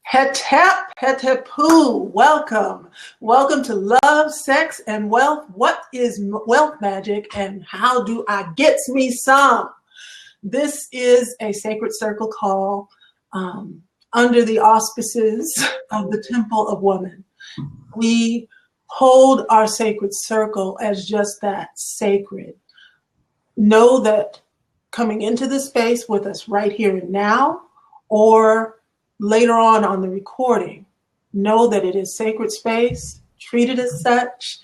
Het poo. Welcome. Welcome to Love, Sex, and Wealth. What is wealth magic and how do I get me some? This is a sacred circle call under the auspices of the Temple of Woman. We hold our sacred circle as just that, sacred. Know that coming into this space with us right here and now, or later on the recording, know that it is sacred space, treat it as such,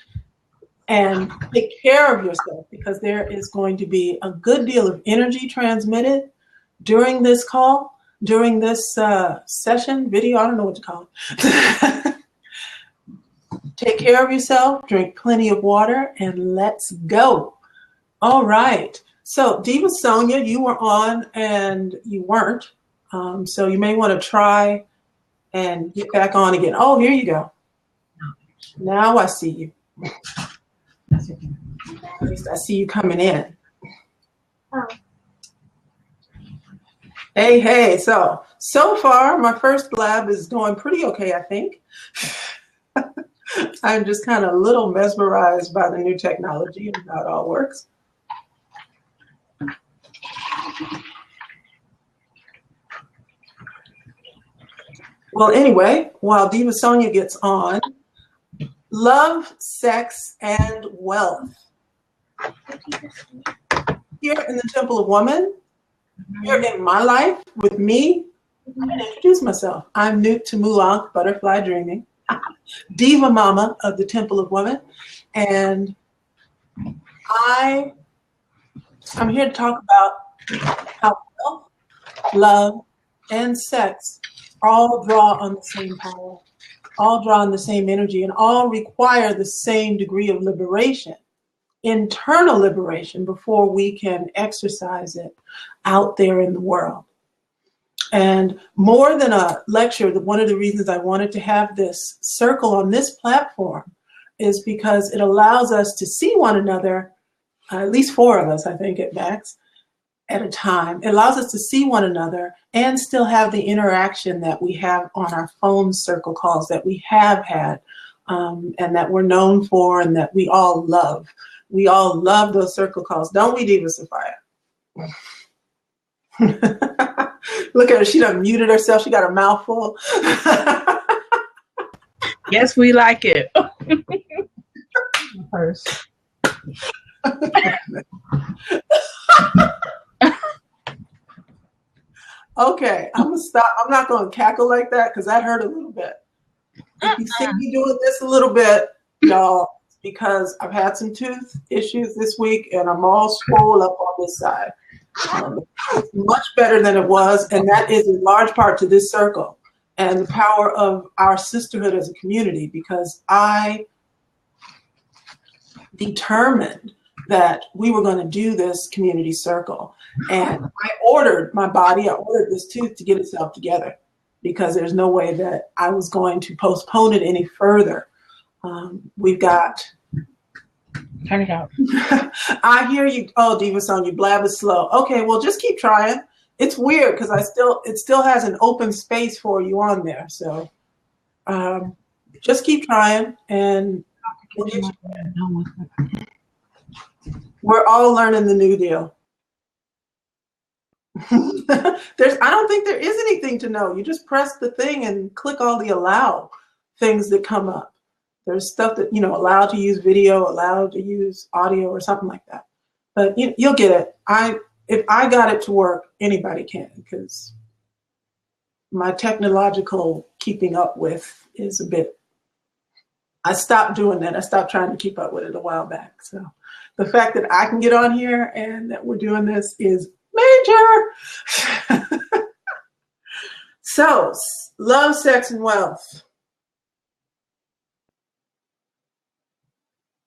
and take care of yourself, because there is going to be a good deal of energy transmitted during this call, during this session, video, I don't know what to call it. Take care of yourself, drink plenty of water, and let's go. All right. So Diva Sonia, you were on and you weren't. So you may want to try and get back on again. Oh, here you go. Now I see you. At least I see you coming in. Oh. Hey. So far, my first blab is going pretty okay, I think. I'm just kind of a little mesmerized by the new technology and how it all works. Well, anyway, while Diva Sonia gets on, love, sex, and wealth. Here in the Temple of Woman, here in my life with me, I'm going to introduce myself. I'm Newt Tumulank, Butterfly Dreaming, Diva Mama of the Temple of Woman, and I'm here to talk about how wealth, love, and sex all draw on the same power, all draw on the same energy, and all require the same degree of liberation, internal liberation, before we can exercise it out there in the world. And more than a lecture, one of the reasons I wanted to have this circle on this platform is because it allows us to see one another, at least 4 of us, I think, at max, at a time. It allows us to see one another and still have the interaction that we have on our phone circle calls that we have had, and that we're known for and that we all love. We all love those circle calls, don't we, Diva Sophia? Look at her, she done muted herself. She got a mouthful. Yes, we like it. First. Okay, I'm gonna stop. I'm not gonna cackle like that because that hurt a little bit. If you see me doing this a little bit, y'all, it's because I've had some tooth issues this week and I'm all swollen up on this side. It's much better than it was, and that is in large part to this circle and the power of our sisterhood as a community, because I determined that we were going to do this community circle. And I ordered this tooth to get itself together, because there's no way that I was going to postpone it any further. We've got... Turn it out. I hear you. Oh, Diva Sonia, blab is slow. Okay, well, just keep trying. It's weird because it still has an open space for you on there. So just keep trying, and we're all learning the new deal. I don't think there is anything to know. You just press the thing and click all the allow things that come up. There's stuff that, allowed to use video, allowed to use audio or something like that. But you'll get it. If I got it to work, anybody can, because my technological keeping up with is a bit, I stopped doing that. I stopped trying to keep up with it a while back. So the fact that I can get on here and that we're doing this is major. So, love, sex, and wealth.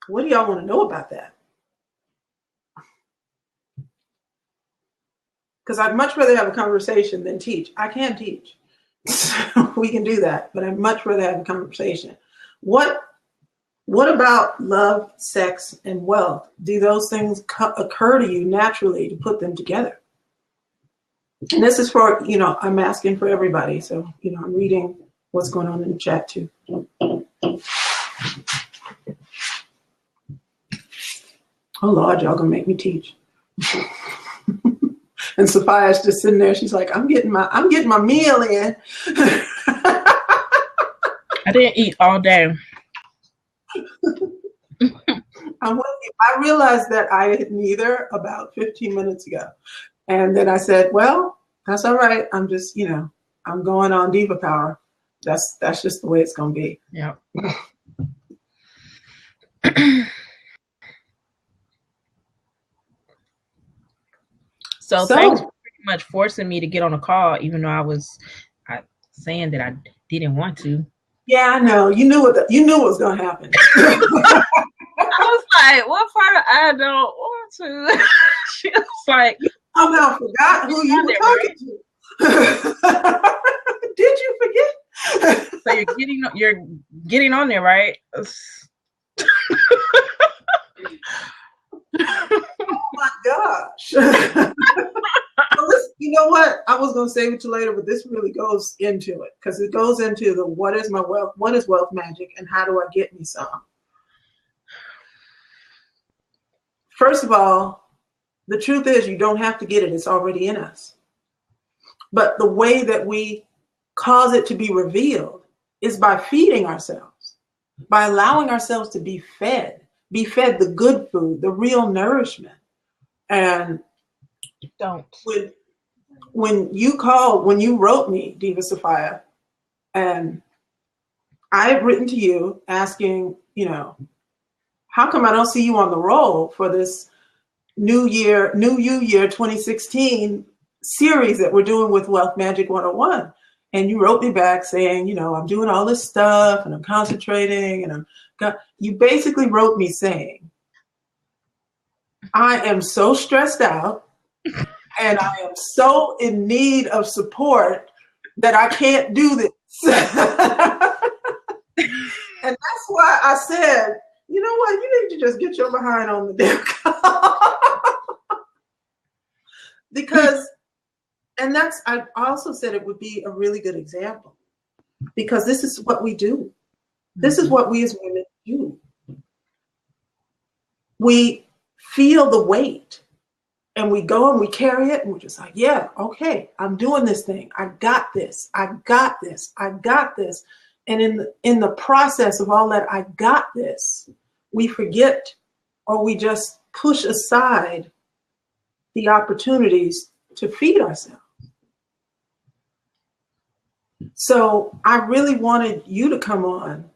What do y'all want to know about that? Because I'd much rather have a conversation than teach. I can teach. So we can do that, but I'd much rather have a conversation. What about love, sex, and wealth? Do those things occur to you naturally to put them together? And this is for, I'm asking for everybody. So, I'm reading what's going on in the chat too. Oh Lord, y'all gonna make me teach. And Sophia's just sitting there. She's like, I'm getting my meal in. I didn't eat all day. I realized that I had neither about 15 minutes ago. And then I said, well, that's all right. I'm just, I'm going on diva power. That's just the way it's going to be. Yeah. So thanks for pretty much forcing me to get on a call, even though I was saying that I didn't want to. Yeah, I know. You knew what was going to happen. I was like, what part of I don't want to? She was like, you somehow forgot who you were talking to. Did you forget? So you're getting on there, right? Oh my gosh. Well, you know what? I was going to save it to later, but this really goes into it because it goes into the what is my wealth, what is wealth magic, and how do I get me some? First of all, the truth is you don't have to get it. It's already in us. But the way that we cause it to be revealed is by feeding ourselves, by allowing ourselves to be fed the good food, the real nourishment. And when you wrote me, Diva Sophia, and I had written to you asking, how come I don't see you on the roll for this New Year 2016 series that we're doing with Wealth Magic 101? And you wrote me back saying, I'm doing all this stuff and I'm concentrating and you basically wrote me saying, I am so stressed out and I am so in need of support that I can't do this. And that's why I said, you know what, you need to just get your behind on the damn call. Because, and I also said it would be a really good example because this is what we do. This is what we as women do. We feel the weight and we go and we carry it and we're just like, yeah, okay, I'm doing this thing. I got this. I got this. I got this. And in the process of all that, I got this, we forget or we just push aside the opportunities to feed ourselves. So I really wanted you to come on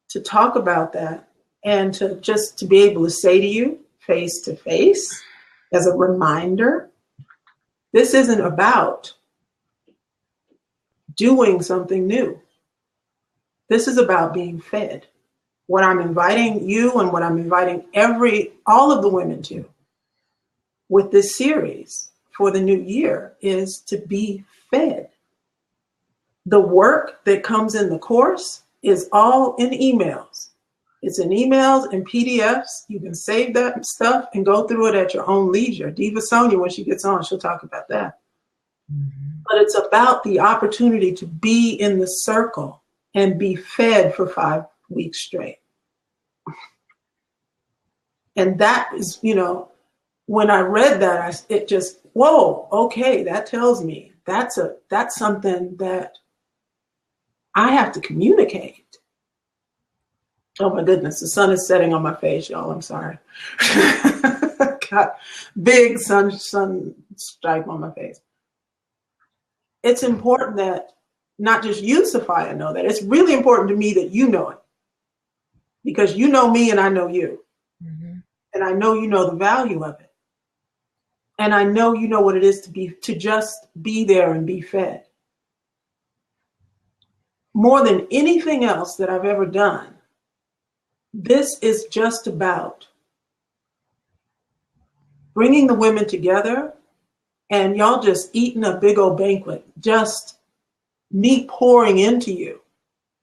to talk about that and to be able to say to you face to face as a reminder, this isn't about doing something new. This is about being fed. What I'm inviting you and what I'm inviting all of the women to with this series for the new year is to be fed. The work that comes in the course is all in emails. It's in emails and PDFs. You can save that stuff and go through it at your own leisure. Diva Sonia, when she gets on, she'll talk about that. Mm-hmm. But it's about the opportunity to be in the circle and be fed for 5 weeks straight. And that is, when I read that, it just, whoa, okay, that tells me that's something that I have to communicate. Oh my goodness, the sun is setting on my face, y'all. I'm sorry. Got big sun stripe on my face. It's important that not just you, Sophia, know that. It's really important to me that you know it. Because you know me and I know you. Mm-hmm. And I know you know the value of it. And I know you know what it is to just be there and be fed. More than anything else that I've ever done, this is just about bringing the women together and y'all just eating a big old banquet, just me pouring into you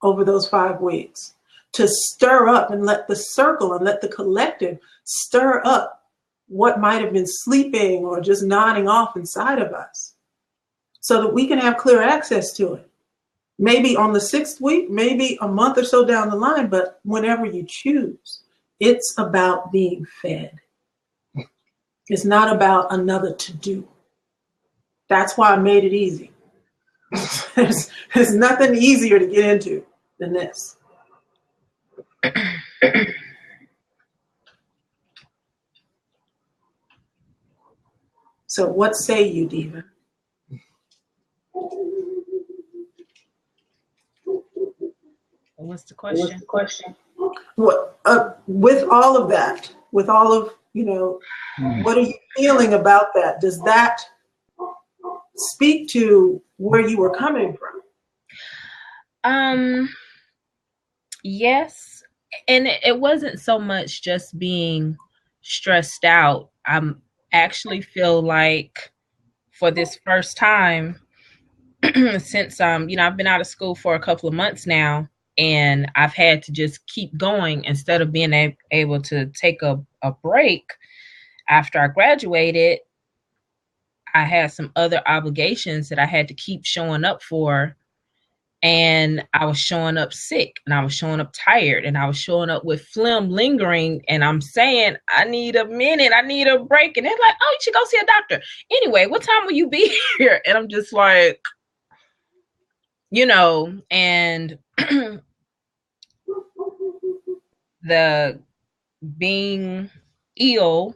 over those 5 weeks to stir up and let the circle and let the collective stir up what might have been sleeping or just nodding off inside of us so that we can have clear access to it. maybe on the 6th week, maybe a month or so down the line, but whenever you choose, it's about being fed. It's not about another to-do. That's why I made it easy. There's nothing easier to get into than this. So what say you, Diva? What's the question? What, with all of that, with all of, what are you feeling about that? Does that speak to where you were coming from? Yes. And it wasn't so much just being stressed out. I actually feel like for this first time, since I've been out of school for a couple of months now, and I've had to just keep going instead of being able to take a break after I graduated. I had some other obligations that I had to keep showing up for, and I was showing up sick, and I was showing up tired, and I was showing up with phlegm lingering, and I'm saying, I need a minute, I need a break, and they're like, oh, you should go see a doctor. Anyway, what time will you be here? And I'm just like, and the being ill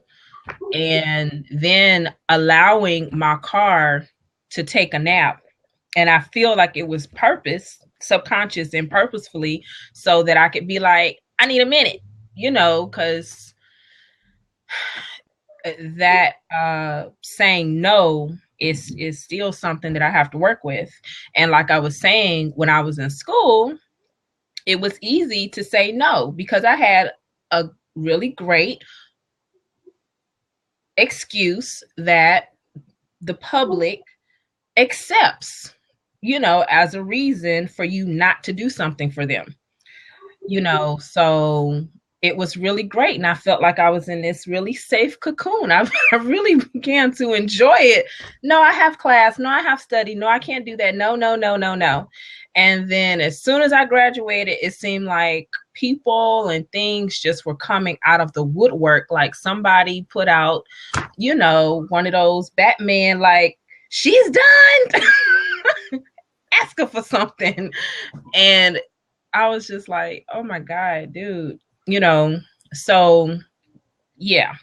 and then allowing my car to take a nap. And I feel like it was subconscious and purposefully, so that I could be like, I need a minute, because that saying no is still something that I have to work with. And like I was saying, when I was in school, it was easy to say no because I had a really great excuse that the public accepts, as a reason for you not to do something for them, so it was really great. And I felt like I was in this really safe cocoon. I really began to enjoy it. No, I have class. No, I have study. No, I can't do that. No, no, no, no, no. And then as soon as I graduated, it seemed like people and things just were coming out of the woodwork. Like somebody put out, one of those Batman, like, she's done. Ask her for something. And I was just like, oh my God, dude, so yeah.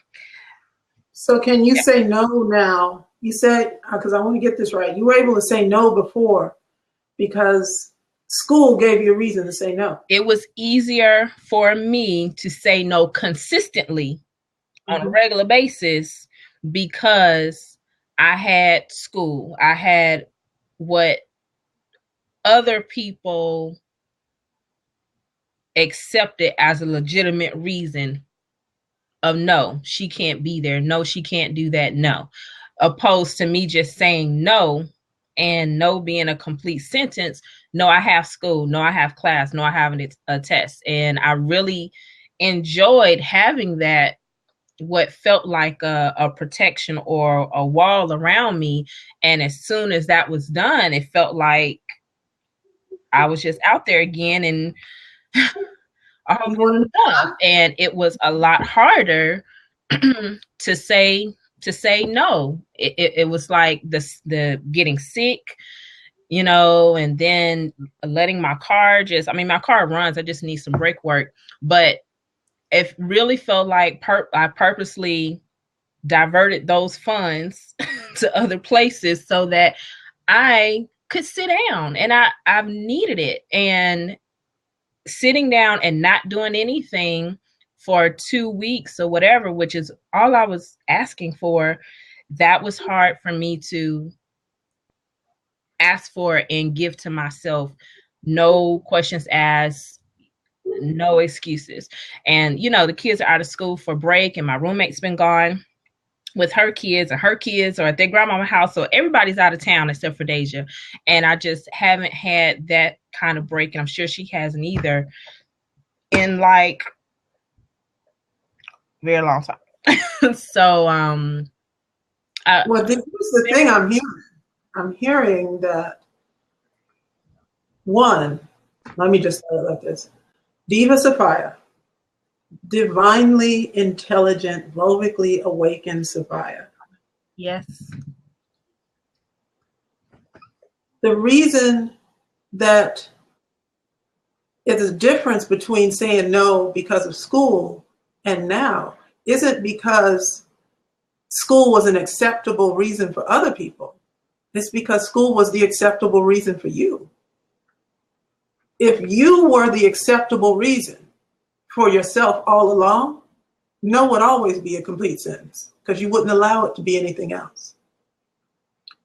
So can you say no now? You said, because I want to get this right, you were able to say no before because school gave you a reason to say no. It was easier for me to say no consistently on a regular basis because I had school. I had what other people accepted as a legitimate reason of no, she can't be there. No, she can't do that. No. Opposed to me just saying no and no being a complete sentence. No, I have school. No, I have class. No, I have a test. And I really enjoyed having that, what felt like a protection or a wall around me. And as soon as that was done, it felt like I was just out there again and all this stuff. And it was a lot harder to say no. It was like the getting sick, and then letting my car my car runs. I just need some brake work. But it really felt like I purposely diverted those funds to other places so that I could sit down, and I've needed it. And sitting down and not doing anything for 2 weeks or whatever, which is all I was asking for, that was hard for me to ask for and give to myself. No questions asked, no excuses. And, the kids are out of school for break, and my roommate's been gone with her kids, and her kids are at their grandmama's house. So everybody's out of town except for Deja. And I just haven't had that kind of break. And I'm sure she hasn't either in like very long time. So, well, this is the thing I'm hearing. I'm hearing that One, let me just say it like this. Diva Sophia, divinely intelligent, vulvically awakened Sophia. Yes. The reason that there's a difference between saying no because of school and now isn't because school was an acceptable reason for other people. It's because school was the acceptable reason for you. If you were the acceptable reason for yourself all along, no would always be a complete sentence because you wouldn't allow it to be anything else.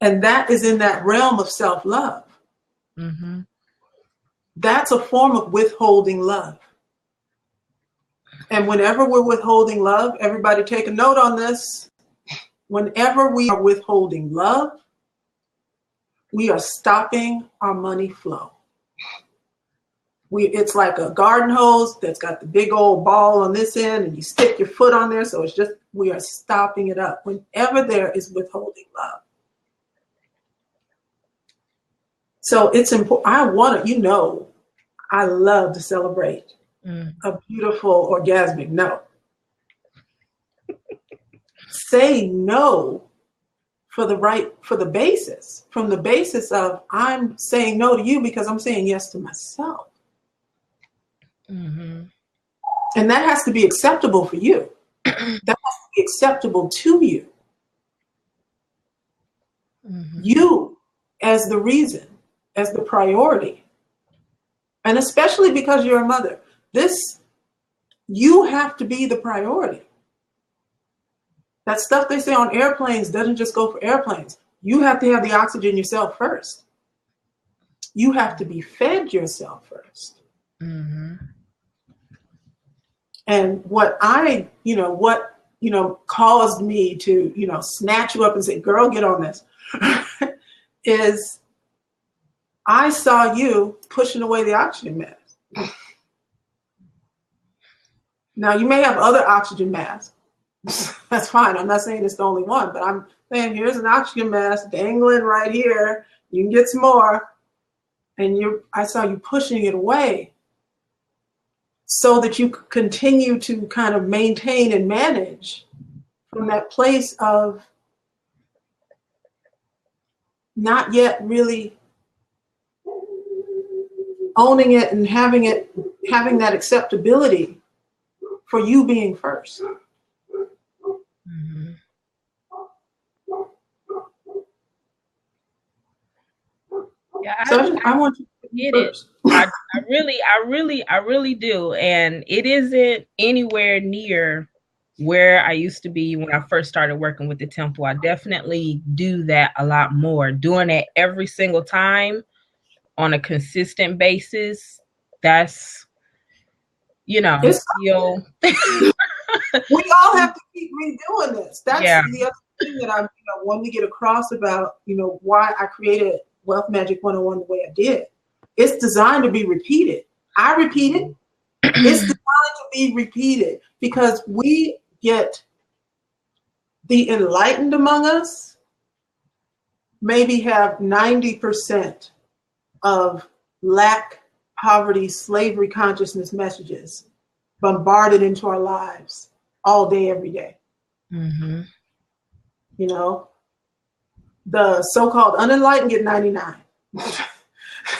And that is in that realm of self-love. Mm-hmm. That's a form of withholding love. And whenever we're withholding love, everybody take a note on this. Whenever we are withholding love, we are stopping our money flow. It's like a garden hose that's got the big old ball on this end and you stick your foot on there. So it's just, we are stopping it up whenever there is withholding love. So it's important. I love to celebrate a beautiful orgasmic no. Say no from the basis of I'm saying no to you because I'm saying yes to myself. Mm-hmm. And that has to be acceptable for you. That has to be acceptable to you. Mm-hmm. You as the reason, as the priority. And especially because you're a mother, you have to be the priority. That stuff they say on airplanes doesn't just go for airplanes. You have to have the oxygen yourself first. You have to be fed yourself first. Mm-hmm. And what caused me to, snatch you up and say, girl, get on this, is I saw you pushing away the oxygen mask. Now, you may have other oxygen masks. That's fine. I'm not saying it's the only one, but I'm saying here's an oxygen mask dangling right here. You can get some more. And I saw you pushing it away so that you could continue to kind of maintain and manage from that place of not yet really owning it and having that acceptability for you being first. Mm-hmm. Yeah, So I want you to get it. I really do. And it isn't anywhere near where I used to be when I first started working with the temple. I definitely do that a lot more. Doing it every single time on a consistent basis. That's, it's still. We all have to keep redoing this. That's the other thing that I wanted to get across about, why I created Wealth Magic 101 the way I did. It's designed to be repeated. I repeat it. It's designed to be repeated because we get the enlightened among us maybe have 90% of lack, poverty, slavery consciousness messages bombarded into our lives all day, every day. Mm-hmm. The so-called unenlightened get 99.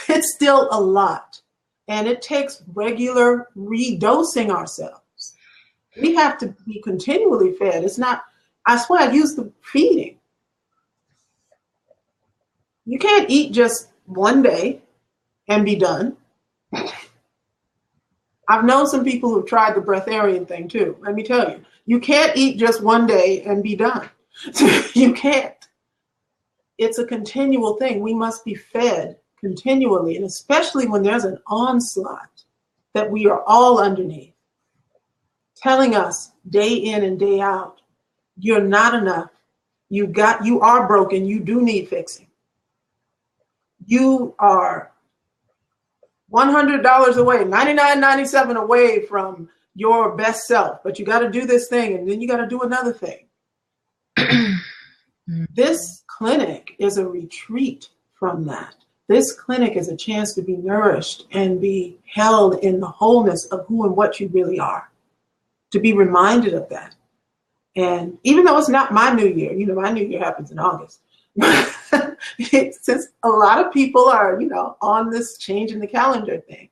It's still a lot. And it takes regular redosing ourselves. We have to be continually fed. It's not, I swear I use the feeding. You can't eat just one day and be done. I've known some people who've tried the breatharian thing too. Let me tell you, you can't eat just one day and be done. You can't. It's a continual thing. We must be fed continually, and especially when there's an onslaught that we are all underneath, telling us day in and day out, you're not enough. You are broken. You do need fixing. You are $100 away, $99.97 away from your best self, but you got to do this thing, and then you got to do another thing. This clinic is a retreat from that. This clinic is a chance to be nourished and be held in the wholeness of who and what you really are, to be reminded of that. And even though it's not my new year, my new year happens in August. Since a lot of people are, on this change in the calendar thing,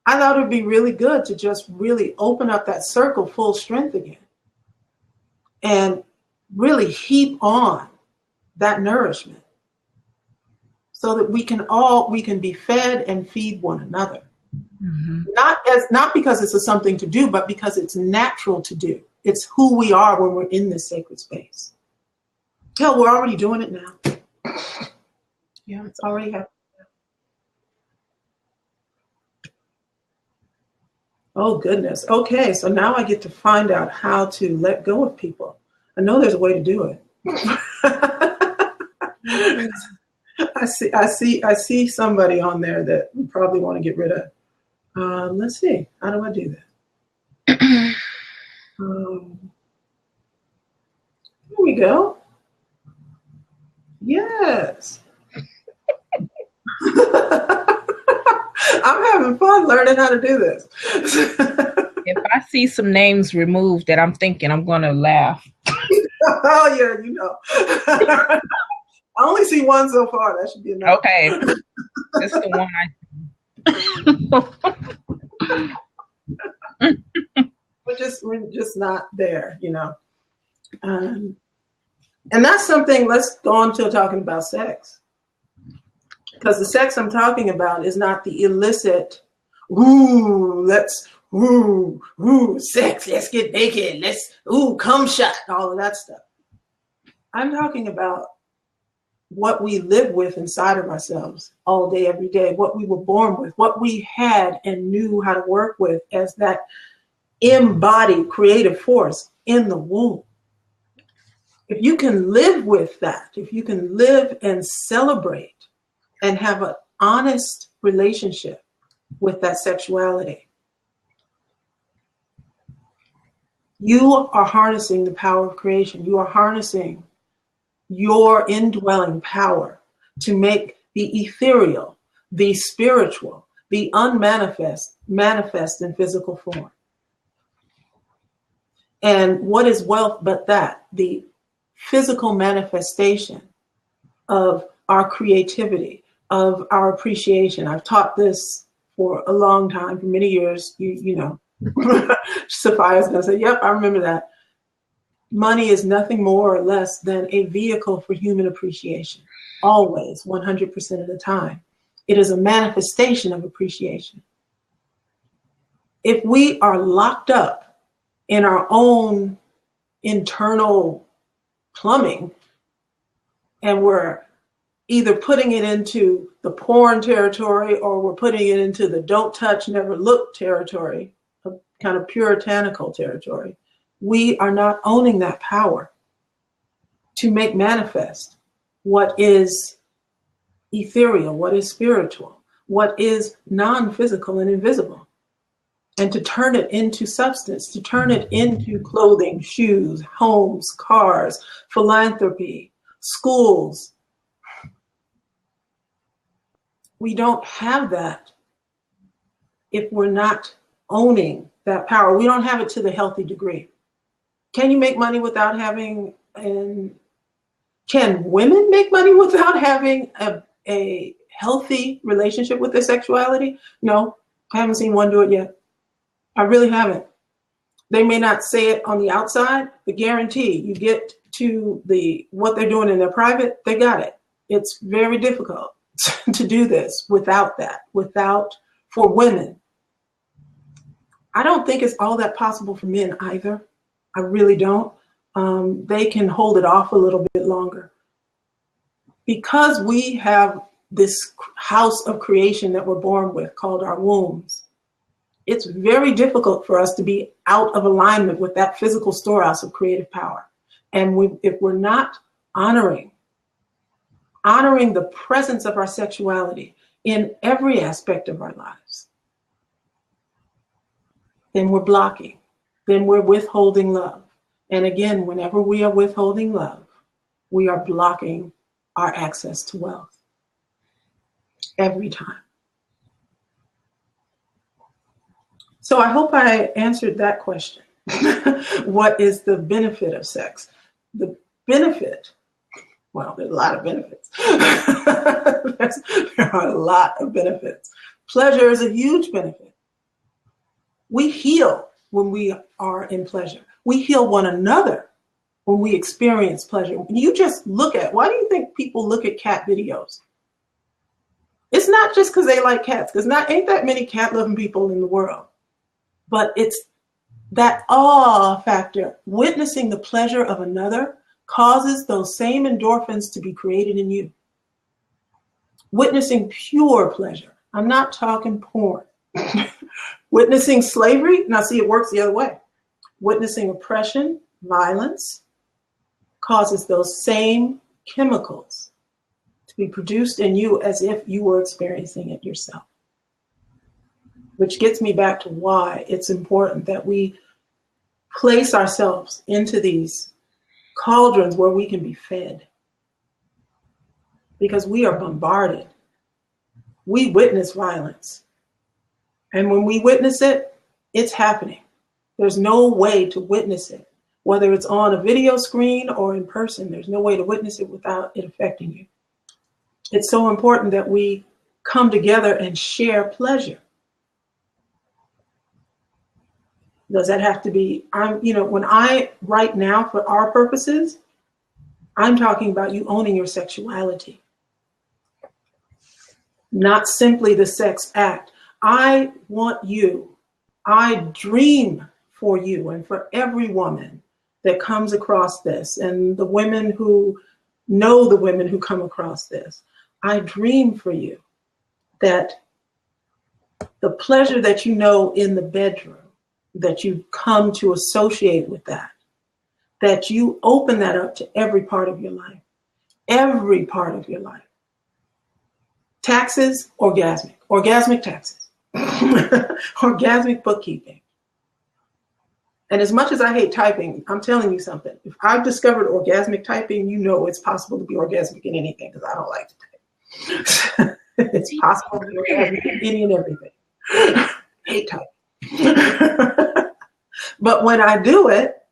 I thought it would be really good to just really open up that circle full strength again and really heap on that nourishment so that we can be fed and feed one another. Mm-hmm. Not because it's something to do, but because it's natural to do. It's who we are when we're in this sacred space. Hell, we're already doing it now. Yeah, it's already happening. Oh, goodness. Okay, so now I get to find out how to let go of people. I know there's a way to do it. I see somebody on there that we probably want to get rid of. Let's see. How do I do that? Here we go. Yes. I'm having fun learning how to do this. If I see some names removed that I'm thinking, I'm going to laugh. Oh, yeah, I only see one so far. That should be enough. Okay. That's the one We're just not there, And that's something, let's go on to talking about sex. Because the sex I'm talking about is not the illicit, sex, let's get naked, cum shot, all of that stuff. I'm talking about what we live with inside of ourselves all day, every day, what we were born with, what we had and knew how to work with as that embodied creative force in the womb. If you can live with that, if you can live and celebrate and have an honest relationship with that sexuality, you are harnessing the power of creation. You are harnessing your indwelling power to make the ethereal, the spiritual, the unmanifest, manifest in physical form. And what is wealth but that? The physical manifestation of our creativity, of our appreciation. I've taught this for a long time, for many years. You know, Sophia's going to say, yep, I remember that. Money is nothing more or less than a vehicle for human appreciation. Always, 100% of the time. It is a manifestation of appreciation. If we are locked up in our own internal plumbing and we're either putting it into the porn territory or we're putting it into the don't touch, never look territory, a kind of puritanical territory, we are not owning that power to make manifest what is ethereal, what is spiritual, what is non-physical and invisible, and to turn it into substance, to turn it into clothing, shoes, homes, cars, philanthropy, schools. We don't have that if we're not owning that power. We don't have it to the healthy degree. Can you make money without having, and can women make money without having a healthy relationship with their sexuality? No, I haven't seen one do it yet. I really haven't. They may not say it on the outside, but guarantee you get to what they're doing in their private, they got it. It's very difficult to do this without that, for women. I don't think it's all that possible for men either. I really don't. They can hold it off a little bit longer. Because we have this house of creation that we're born with called our wombs, it's very difficult for us to be out of alignment with that physical storehouse of creative power. And if we're not honoring the presence of our sexuality in every aspect of our lives, then we're blocking, then we're withholding love. And again, whenever we are withholding love, we are blocking our access to wealth. every time. So I hope I answered that question. What is the benefit of sex? The benefit, well, there's a lot of benefits. There are a lot of benefits. Pleasure is a huge benefit. We heal when we are in pleasure. We heal one another when we experience pleasure. You just look at, why do you think people look at cat videos? It's not just because they like cats, because ain't that many cat-loving people in the world. But it's that awe factor. Witnessing the pleasure of another causes those same endorphins to be created in you. Witnessing pure pleasure. I'm not talking porn. Witnessing slavery. Now see, it works the other way. Witnessing oppression, violence, causes those same chemicals to be produced in you as if you were experiencing it yourself. Which gets me back to why it's important that we place ourselves into these cauldrons where we can be fed. Because we are bombarded. We witness violence. And when we witness it, it's happening. There's no way to witness it. Whether it's on a video screen or in person, there's no way to witness it without it affecting you. It's so important that we come together and share pleasure. Does that have to be, when I, right now for our purposes, I'm talking about you owning your sexuality. Not simply the sex act. I want you, I dream for you and for every woman that comes across this and the women who know the women who come across this. I dream for you that the pleasure that you know in the bedroom, that you come to associate with that you open that up to every part of your life. Every part of your life. Taxes, orgasmic taxes, orgasmic bookkeeping. And as much as I hate typing, I'm telling you something. If I've discovered orgasmic typing, you know it's possible to be orgasmic in anything because I don't like to type. It's possible to be orgasmic in any and everything. Hate typing. But when I do it,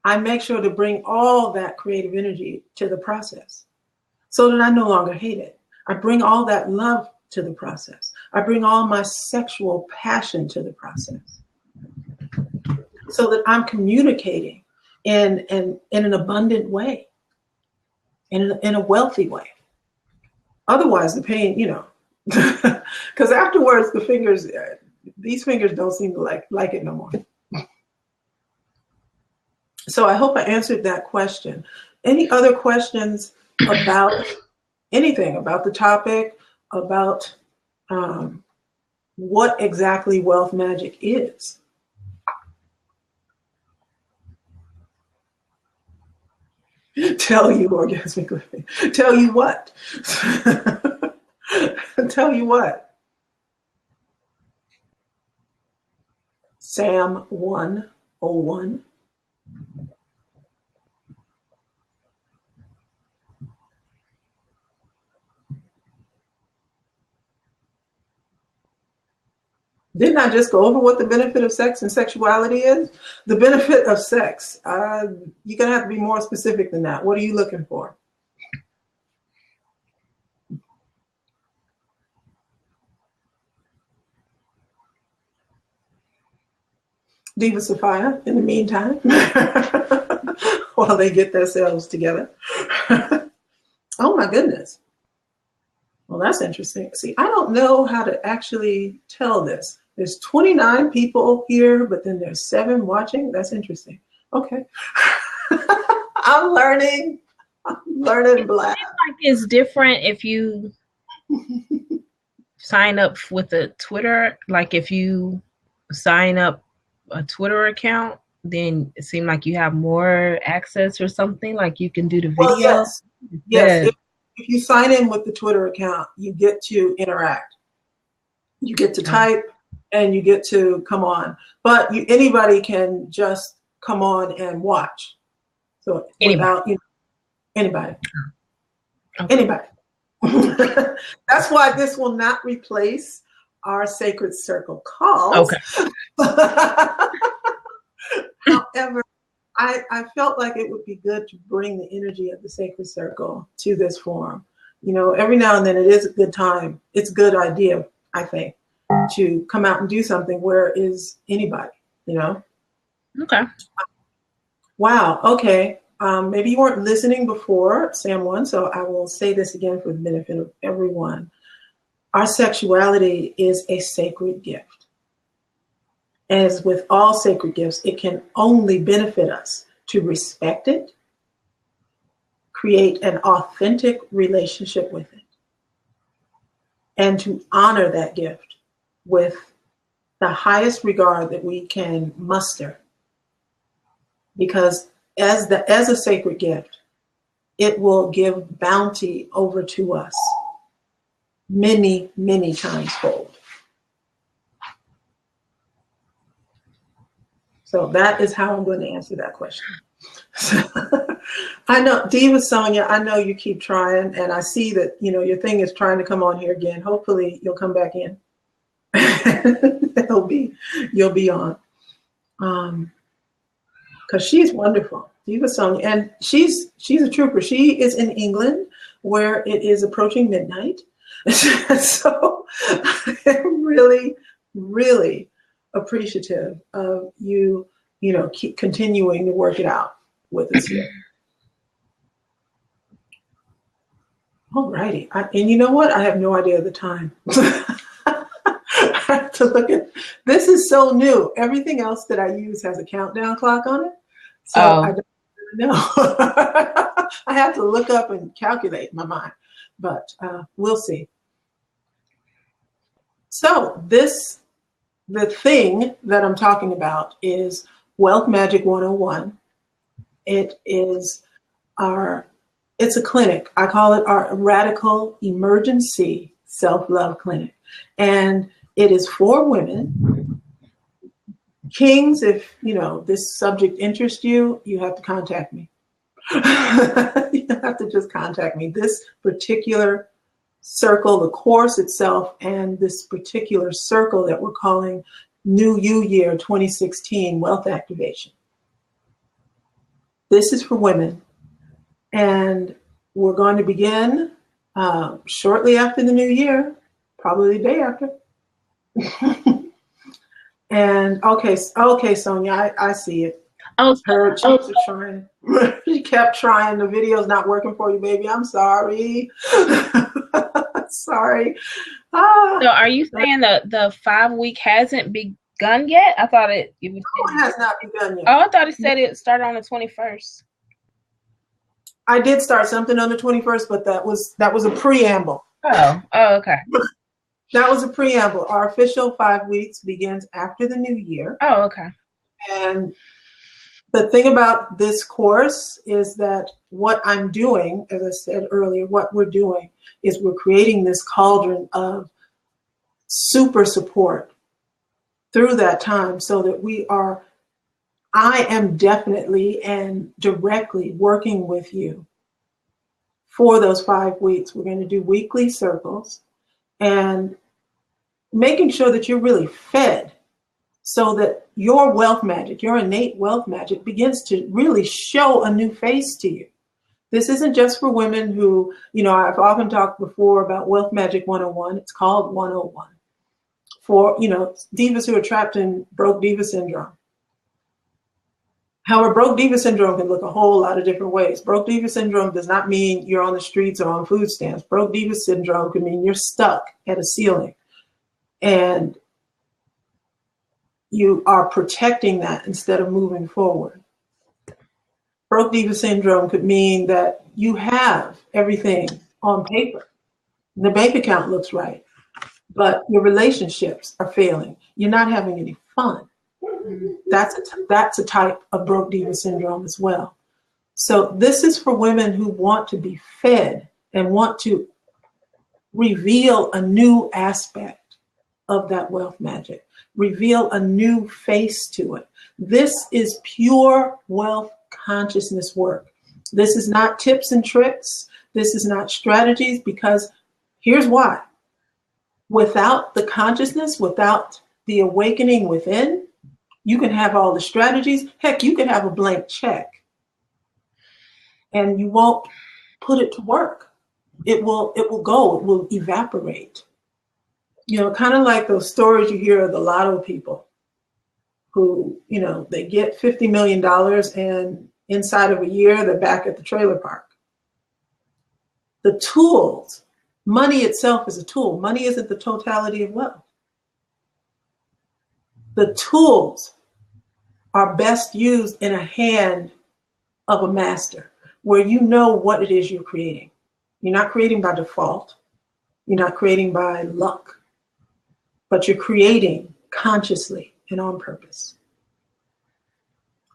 I make sure to bring all that creative energy to the process so that I no longer hate it. I bring all that love to the process. I bring all my sexual passion to the process so that I'm communicating in an abundant way, in a wealthy way. Otherwise, the pain, because afterwards, these fingers don't seem to like it no more. So I hope I answered that question. Any other questions about anything, about the topic, about what exactly wealth magic is? Tell you orgasmic living. Tell you what? Tell you what? Sam 101. Didn't I just go over what the benefit of sex and sexuality is? The benefit of sex. You're going to have to be more specific than that. What are you looking for? Diva Sophia, in the meantime, while they get themselves together. Oh my goodness. Well, that's interesting. See, I don't know how to actually tell this. There's 29 people here, but then there's 7 watching. That's interesting. Okay. I'm learning Blab. Like it's different if you sign up with a Twitter. Like if you sign up a Twitter account, then it seems like you have more access or something. Like you can do the video. Well, yes. If you sign in with the Twitter account, you get to interact. You get to type and you get to come on. But anybody can just come on and watch. So anybody. Without, anybody. Okay. Anybody. That's why this will not replace our sacred circle calls. Okay. However, I felt like it would be good to bring the energy of the sacred circle to this forum. You know, every now and then it is a good time. It's a good idea, I think, to come out and do something where is anybody, you know? Okay. Wow. Okay. Maybe you weren't listening before, Sam 1, so I will say this again for the benefit of everyone. Our sexuality is a sacred gift. As with all sacred gifts, it can only benefit us to respect it, create an authentic relationship with it, and to honor that gift with the highest regard that we can muster. Because as a sacred gift, it will give bounty over to us many, many times fold. So that is how I'm going to answer that question. I know, Diva Sonia, I know you keep trying, and I see that, you know, your thing is trying to come on here again. Hopefully you'll come back in. You'll be on. Because she's wonderful, Diva Sonia, and she's a trooper. She is in England where it is approaching midnight. So I'm really, really appreciative of you, you know, keep continuing to work it out with us here. All righty. And you know what? I have no idea of the time. I have to look at, this is so new. Everything else that I use has a countdown clock on it. So I don't know. I have to look up and calculate in my mind, but we'll see. So the thing that I'm talking about is Wealth Magic 101. It's a clinic. I call it our Radical Emergency Self-Love Clinic. And it is for women. Kings, if you know this subject interests you, you have to contact me. You have to just contact me. This particular circle, the course itself, and this particular circle that we're calling New You Year 2016 Wealth Activation. This is for women. And we're going to begin shortly after the new year, probably the day after. And okay, Sonia, I see it. Her cheeks are trying. She kept trying. The video's not working for you, baby. I'm sorry. Sorry. So are you saying the 5 week hasn't begun yet? I thought it was. No, it has not begun yet. Oh, I thought it said it started on the 21st. I did start something on the 21st, but that was a preamble. Oh, okay. That was a preamble. Our official 5 weeks begins after the new year. Oh, okay. And the thing about this course is that what I'm doing, as I said earlier, what we're doing is we're creating this cauldron of super support through that time so that I am definitely and directly working with you for those 5 weeks. We're going to do weekly circles and making sure that you're really fed so that your wealth magic, your innate wealth magic begins to really show a new face to you. This isn't just for women who, you know, I've often talked before about Wealth Magic 101. It's called 101 for, you know, divas who are trapped in broke diva syndrome. However, broke diva syndrome can look a whole lot of different ways. Broke diva syndrome does not mean you're on the streets or on food stamps. Broke diva syndrome can mean you're stuck at a ceiling and you are protecting that instead of moving forward. Broke diva syndrome could mean that you have everything on paper. The bank account looks right, but your relationships are failing. You're not having any fun. That's a type of broke diva syndrome as well. So this is for women who want to be fed and want to reveal a new aspect of that wealth magic, reveal a new face to it. This is pure wealth consciousness work. This is not tips and tricks. This is not strategies, because here's why. Without the consciousness, without the awakening within, you can have all the strategies. Heck, you can have a blank check and you won't put it to work. It will go, it will evaporate. You know, kind of like those stories you hear of the lotto people who, you know, they get $50 million and inside of a year, they're back at the trailer park. The tools, money itself is a tool. Money isn't the totality of wealth. The tools are best used in a hand of a master, where you know what it is you're creating. You're not creating by default. You're not creating by luck, but you're creating consciously and on purpose.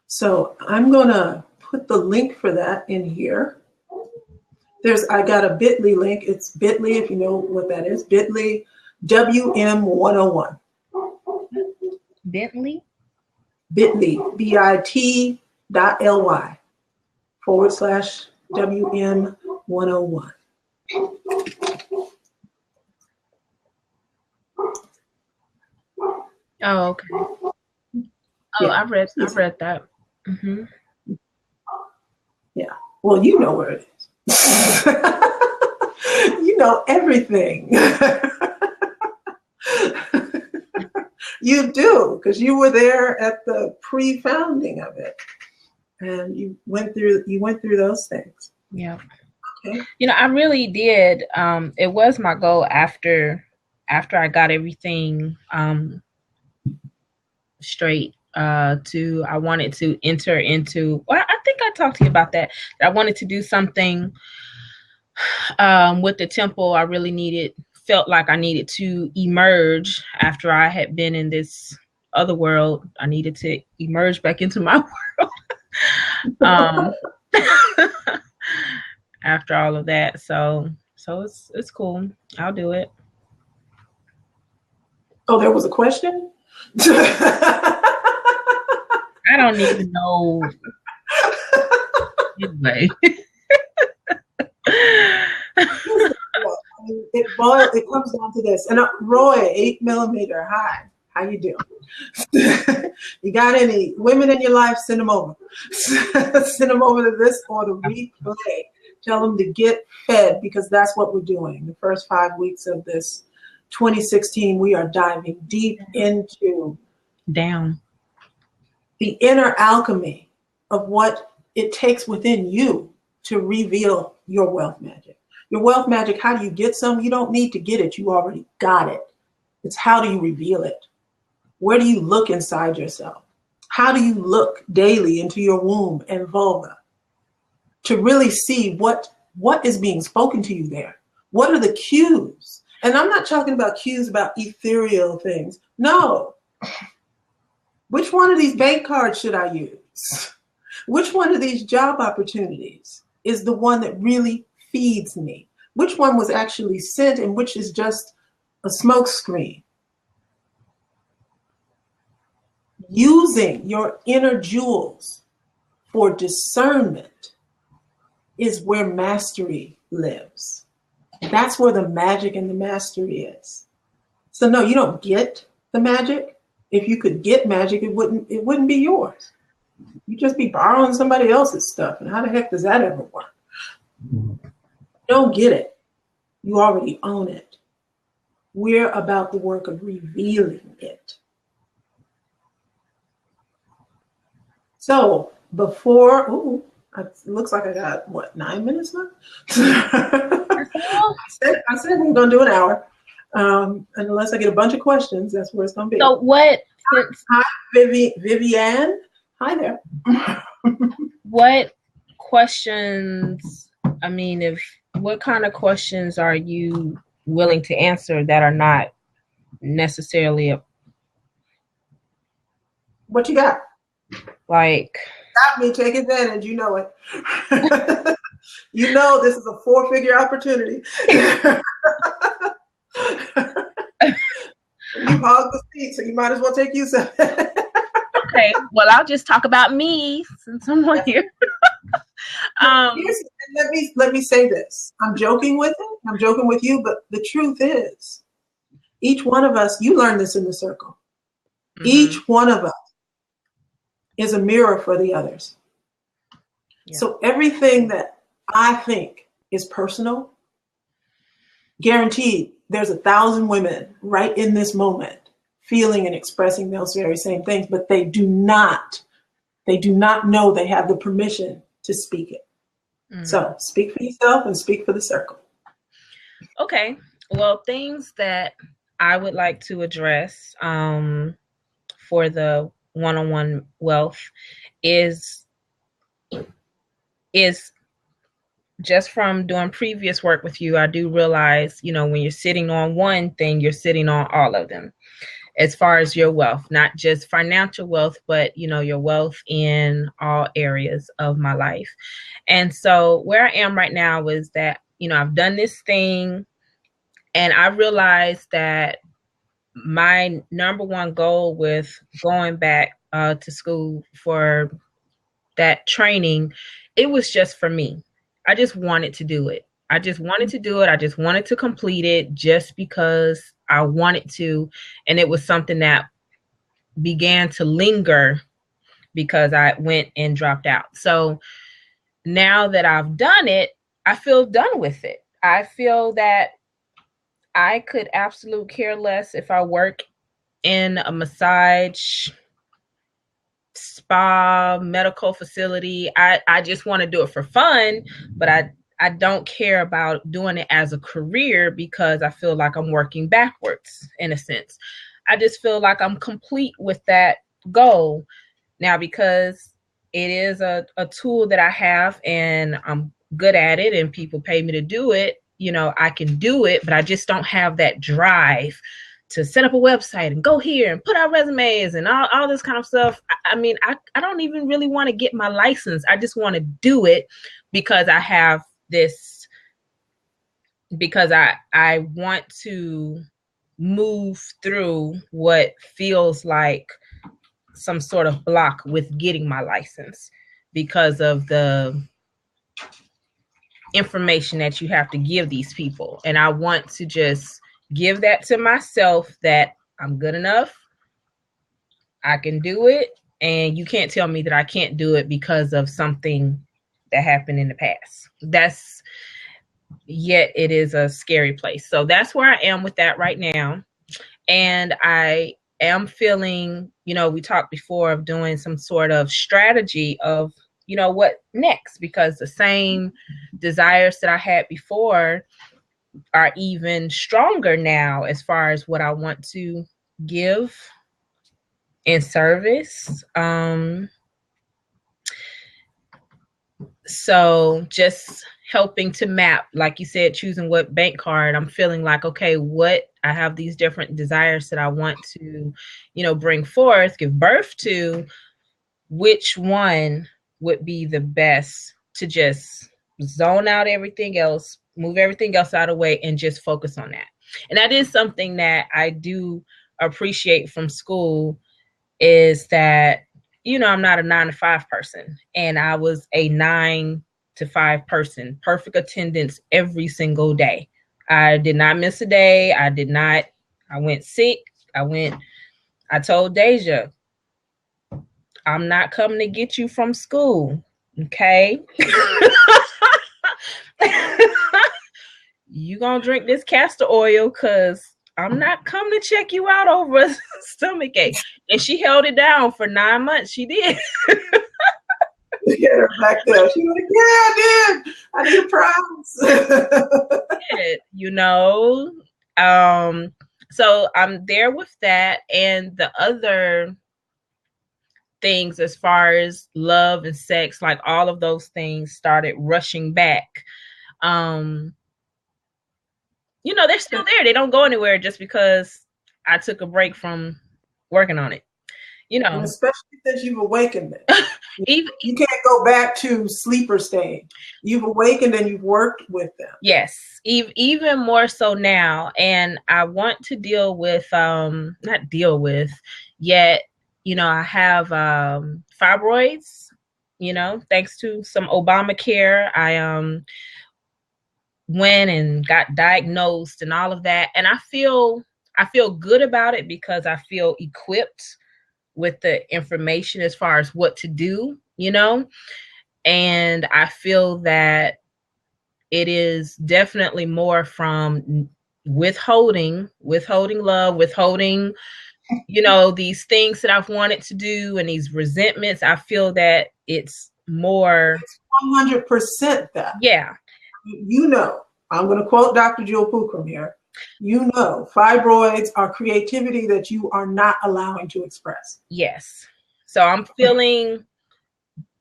So I'm going to put the link for that in here. I got a bit.ly link. It's bit.ly, if you know what that is. Bit.ly WM101. Bentley? Bit.ly, bit.ly /WM101. Oh, okay. Oh, yeah. I read that. Mm-hmm. Yeah. Well, you know where it is. You know everything. You do, because you were there at the pre-founding of it, and you went through those things. Yeah. Okay. You know, I really did. It was my goal after I got everything straight. I wanted to enter into. Well, I think I talked to you about that. I wanted to do something with the temple. I really felt like I needed to emerge after I had been in this other world. I needed to emerge back into my world. After all of that, so it's cool. I'll do it. Oh, there was a question? I don't even know. Anyway. It comes down to this. And Roy, 8mm, hi. How you doing? You got any women in your life? Send them over. Send them over to this or the replay. Tell them to get fed, because that's what we're doing. The first 5 weeks of this 2016, we are diving deep into the inner alchemy of what it takes within you to reveal your wealth magic. Your wealth magic, how do you get some? You don't need to get it. You already got it. It's how do you reveal it? Where do you look inside yourself? How do you look daily into your womb and vulva to really see what is being spoken to you there? What are the cues? And I'm not talking about cues about ethereal things. No. Which one of these bank cards should I use? Which one of these job opportunities is the one that really feeds me? Which one was actually sent and which is just a smoke screen? Using your inner jewels for discernment is where mastery lives. That's where the magic and the mastery is. So no, you don't get the magic. If you could get magic, it wouldn't be yours. You'd just be borrowing somebody else's stuff. And how the heck does that ever work? You don't get it. You already own it. We're about the work of revealing it. So before, it looks like I got, 9 minutes left? I said we were going to do an hour. Unless I get a bunch of questions, that's where it's going to be. So what? Hi, Vivian. Hi there. What questions, what kind of questions are you willing to answer that are not necessarily What you got? Like, got me, take advantage, you know it. You know this is a 4-figure opportunity. You hog the seat, so you might as well take use of it. Okay, well, I'll just talk about me since I'm on here. And let me say this. I'm joking with it. I'm joking with you, but the truth is, each one of us, you learn this in the circle. Mm-hmm. Each one of us is a mirror for the others. Yeah. So everything that I think is personal, guaranteed, there's 1,000 women right in this moment feeling and expressing those very same things, but they do not know they have the permission to speak it. Mm-hmm. So speak for yourself and speak for the circle. Okay. Well, things that I would like to address for the one-on-one wealth is just from doing previous work with you, I do realize, when you're sitting on one thing, you're sitting on all of them as far as your wealth, not just financial wealth, but, your wealth in all areas of my life. And so where I am right now is that, I've done this thing and I realized that my number one goal with going back to school for that training, it was just for me. I just wanted to do it. I just wanted to complete it just because I wanted to. And it was something that began to linger because I went and dropped out. So now that I've done it, I feel done with it. I feel that I could absolutely care less if I work in a massage, spa, medical facility. I just want to do it for fun, but I don't care about doing it as a career because I feel like I'm working backwards in a sense. I just feel like I'm complete with that goal now because it is a tool that I have and I'm good at it and people pay me to do it. I can do it, but I just don't have that drive to set up a website and go here and put out resumes and all this kind of stuff. I don't even really want to get my license. I just want to do it because I have this, because I want to move through what feels like some sort of block with getting my license because of the information that you have to give these people. And I want to just give that to myself that I'm good enough. I can do it. And you can't tell me that I can't do it because of something that happened in the past. Yet it is a scary place. So that's where I am with that right now. And I am feeling, we talked before of doing some sort of strategy of, what next, because the same desires that I had before are even stronger now as far as what I want to give in service. So just helping to map, like you said, choosing what bank card, I'm feeling like, okay, I have these different desires that I want to, bring forth, give birth to, which one would be the best to just zone out everything else, move everything else out of the way and just focus on that. And that is something that I do appreciate from school is that, I'm not a 9-to-5 person and I was a 9-to-5 person, perfect attendance every single day. I did not miss a day. I went sick. I told Deja, I'm not coming to get you from school. Okay. You gonna drink this castor oil because I'm not coming to check you out over a stomach ache. And she held it down for 9 months. She did. Get her back there. She was like, yeah, I did. I need a prize. So I'm there with that. And the other things as far as love and sex, like all of those things started rushing back. They're still there. They don't go anywhere just because I took a break from working on it. And especially since you've awakened it. You can't go back to sleeper stage. You've awakened and you've worked with them. Yes, even more so now. And I want to deal with, not deal with yet, I have fibroids, you know, thanks to some Obamacare, I went and got diagnosed and all of that. And I feel good about it because I feel equipped with the information as far as what to do, you know? And I feel that it is definitely more from withholding love, withholding, you know, these things that I've wanted to do and these resentments. I feel that it's more. It's 100% that. Yeah. You know, I'm going to quote Dr. Jewel Pookrum here. You know, fibroids are creativity that you are not allowing to express. Yes. So I'm feeling,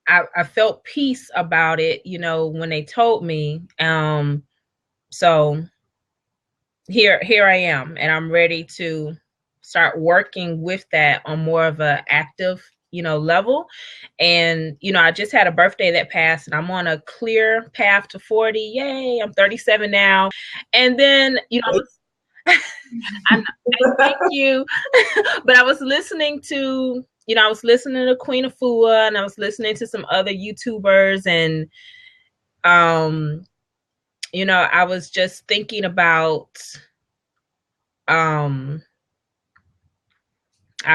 I felt peace about it, you know, when they told me. So here I am, and I'm ready to start working with that on more of a active, you know, level. And, you know, I just had a birthday that passed, and I'm on a clear path to 40. Yay, I'm 37 now. And then, you know, thank you. But I was listening to, you know, I was listening to Queen Afua, and I was listening to some other YouTubers, and you know, I was just thinking about I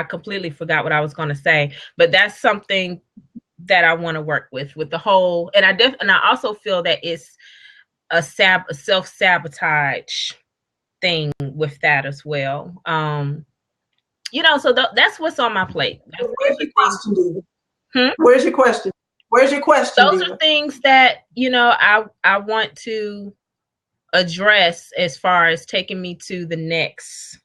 completely forgot what I was going to say, but that's something that I want to work with the whole, and I also feel that it's a self-sabotage thing with that as well. You know, so that's what's on my plate. Where's your question, Diva? Where's your question? Where's your question, Those Diva? are things that, you know, I want to address as far as taking me to the next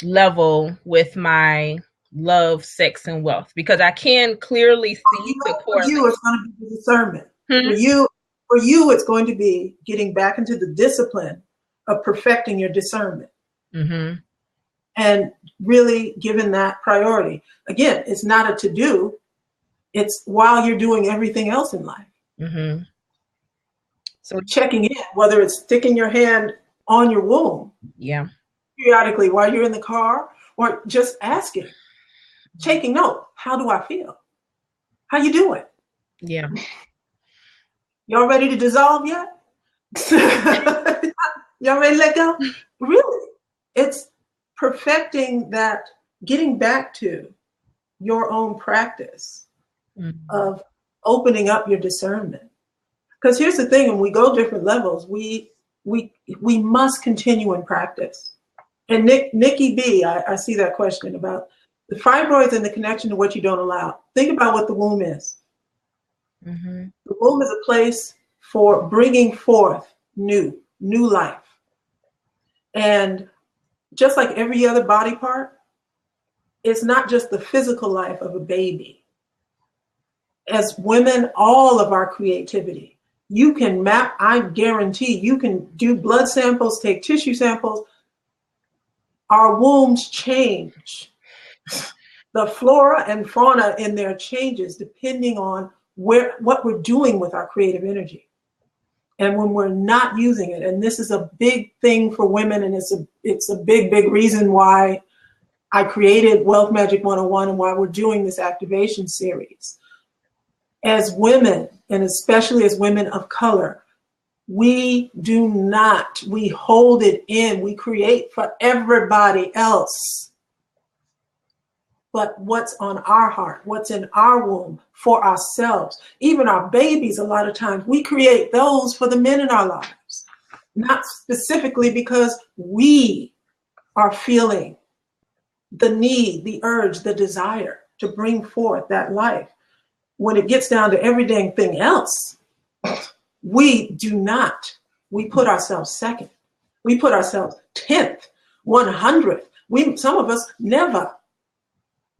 level with my love, sex, and wealth, because I can clearly see the correlation. For you, it's going to be the discernment. For you, it's going to be getting back into the discipline of perfecting your discernment. Mm-hmm. And really giving that priority. Again, it's not a to-do. It's while you're doing everything else in life. Mm-hmm. So checking in, whether it's sticking your hand on your womb. Yeah. Periodically while you're in the car, or just asking, taking note. How do I feel? How you doing? Yeah. Y'all ready to dissolve yet? Y'all ready to let go? Really? It's perfecting that, getting back to your own practice of opening up your discernment. Because here's the thing, when we go different levels, we must continue in practice. And Nikki B, I see that question about the fibroids and the connection to what you don't allow. Think about what the womb is. Mm-hmm. The womb is a place for bringing forth new life. And just like every other body part, it's not just the physical life of a baby. As women, all of our creativity, you can map, I guarantee you can do blood samples, take tissue samples. Our wombs change. The flora and fauna in there changes depending on what we're doing with our creative energy. And when we're not using it, and this is a big thing for women, and it's a big reason why I created Wealth Magic 101 and why we're doing this activation series. As women, and especially as women of color, we hold it in. We create for everybody else. But what's on our heart, what's in our womb for ourselves, even our babies, a lot of times we create those for the men in our lives, not specifically because we are feeling the need, the urge, the desire to bring forth that life. When it gets down to every dang thing else, we do not. We put ourselves second. We put ourselves 10th, 100th. Some of us never.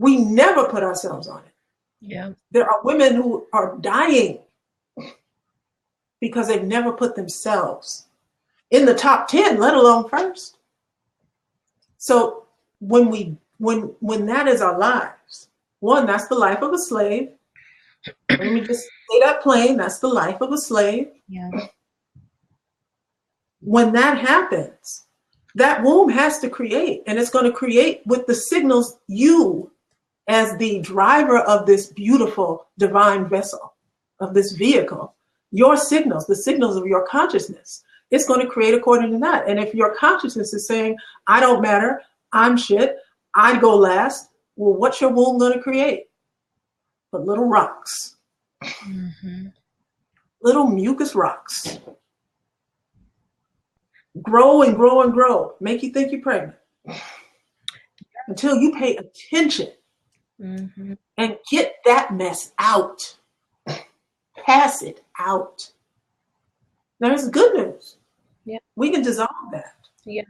We never put ourselves on it. Yeah. There are women who are dying because they've never put themselves in the top 10, let alone first. So when that is our lives, one, that's the life of a slave. Let me just say that plain. That's the life of a slave. Yeah. When that happens, that womb has to create, and it's going to create with the signals you as the driver of this beautiful divine vessel, of this vehicle, your signals, the signals of your consciousness, it's going to create according to that. And if your consciousness is saying, I don't matter, I'm shit, I go last, well, what's your womb going to create? But little rocks. Mm-hmm. Little mucus rocks. Grow and grow and grow. Make you think you're pregnant. Until you pay attention and get that mess out. Pass it out. Now, there's good news. Yeah. We can dissolve that. Yeah.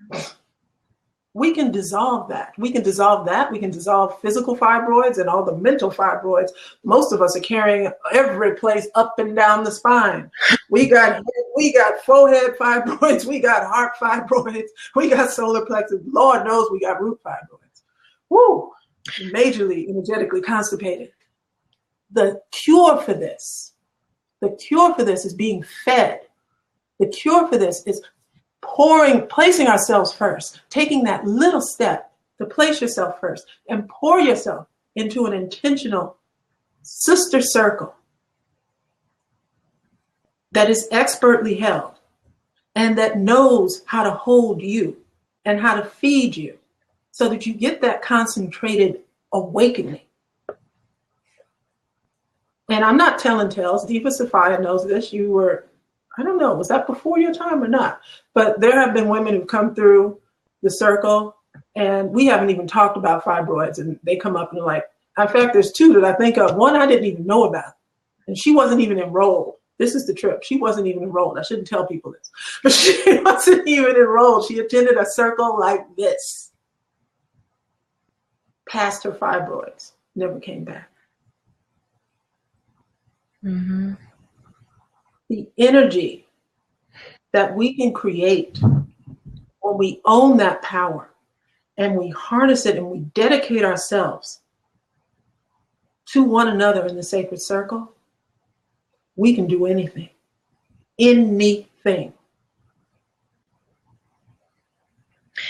We can dissolve that. We can dissolve that. We can dissolve physical fibroids and all the mental fibroids. Most of us are carrying every place up and down the spine. We got forehead fibroids. We got heart fibroids. We got solar plexus. Lord knows we got root fibroids. Woo! Majorly energetically constipated. The cure for this is being fed. The cure for this is placing ourselves first, taking that little step to place yourself first and pour yourself into an intentional sister circle that is expertly held and that knows how to hold you and how to feed you so that you get that concentrated awakening. And I'm not telling tales. Diva Sophia knows this. You were, I don't know, was that before your time or not? But there have been women who've come through the circle, and we haven't even talked about fibroids, and they come up and they're like, in fact, there's two that I think of. One I didn't even know about, and she wasn't even enrolled. This is the trip. She wasn't even enrolled. I shouldn't tell people this, but she wasn't even enrolled. She attended a circle like this, passed her fibroids, never came back. Mm-hmm. The energy that we can create when we own that power and we harness it and we dedicate ourselves to one another in the sacred circle, we can do anything. Anything.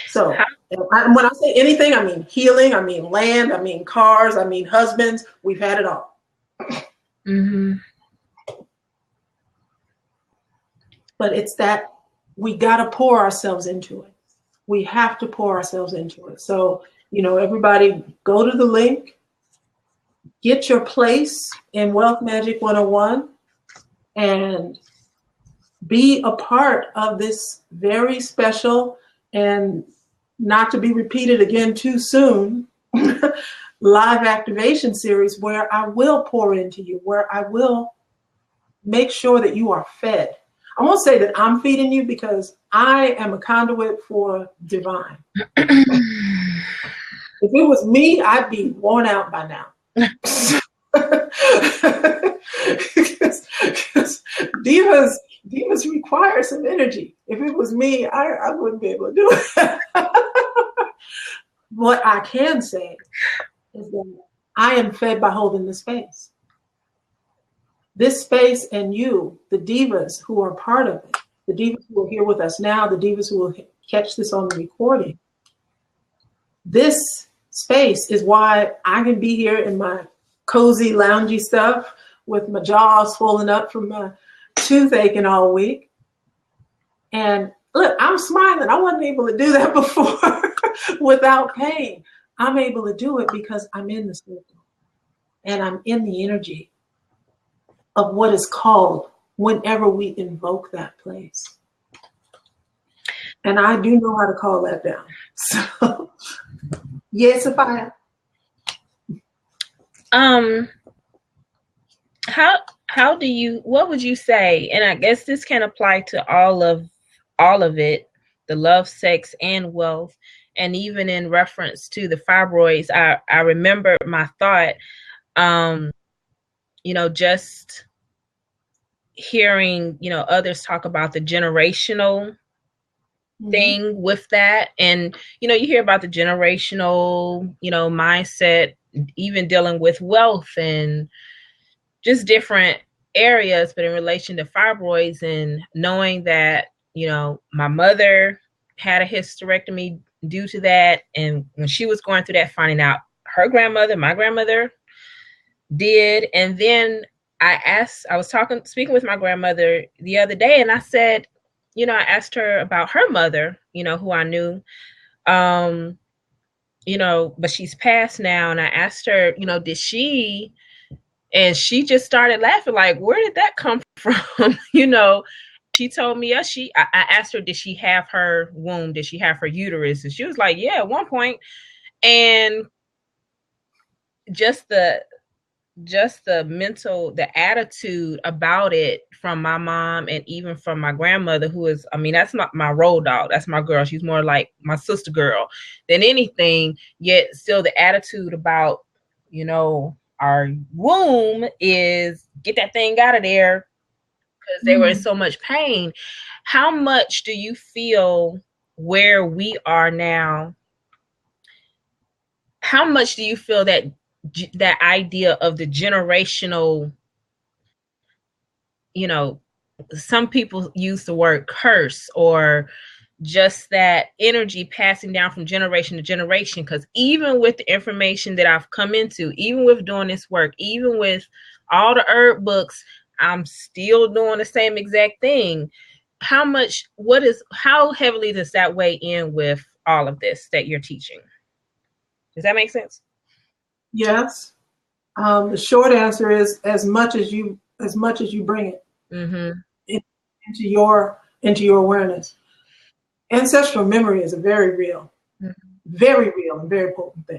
So when I say anything, I mean healing, I mean land, I mean cars, I mean husbands. We've had it all. Mm-hmm. But it's that we got to pour ourselves into it. We have to pour ourselves into it. So, everybody go to the link, get your place in Wealth Magic 101, and be a part of this very special and not to be repeated again too soon live activation series where I will pour into you, where I will make sure that you are fed. I won't say that I'm feeding you because I am a conduit for divine. If it was me, I'd be worn out by now. Because divas require some energy. If it was me, I wouldn't be able to do it. What I can say is that I am fed by holding the space. This space and you, the divas who are part of it, the divas who are here with us now, the divas who will catch this on the recording, this space is why I can be here in my cozy, loungy stuff with my jaw swollen up from my toothache all week. And look, I'm smiling. I wasn't able to do that before without pain. I'm able to do it because I'm in the circle and I'm in the energy of what is called whenever we invoke that place. And I do know how to call that down. So, yes, Sophia. How do you, what would you say, and I guess this can apply to all of it, the love, sex, and wealth, and even in reference to the fibroids, I remember my thought, just hearing, others talk about the generational thing with that. And, you hear about the generational, mindset, even dealing with wealth and just different areas, but in relation to fibroids and knowing that, my mother had a hysterectomy due to that. And when she was going through that, finding out her grandmother, my grandmother did. And then I was speaking with my grandmother the other day, and I said, I asked her about her mother, who I knew, but she's passed now. And I asked her, did she, and she just started laughing, like, where did that come from? She told me, I asked her, did she have her womb? Did she have her uterus? And she was like, yeah, at one point. And just the attitude about it from my mom and even from my grandmother, who is, that's my road dog. That's my girl. She's more like my sister girl than anything, yet still the attitude about, our womb is get that thing out of there, because they were in so much pain. How much do you feel where we are now? How much do you feel that idea of the generational, some people use the word curse, or just that energy passing down from generation to generation? Because even with the information that I've come into, even with doing this work, even with all the herb books, I'm still doing the same exact thing. How heavily does that weigh in with all of this that you're teaching? Does that make sense? Yes. The short answer is as much as you bring it into your awareness. Ancestral memory is a very real and very potent thing.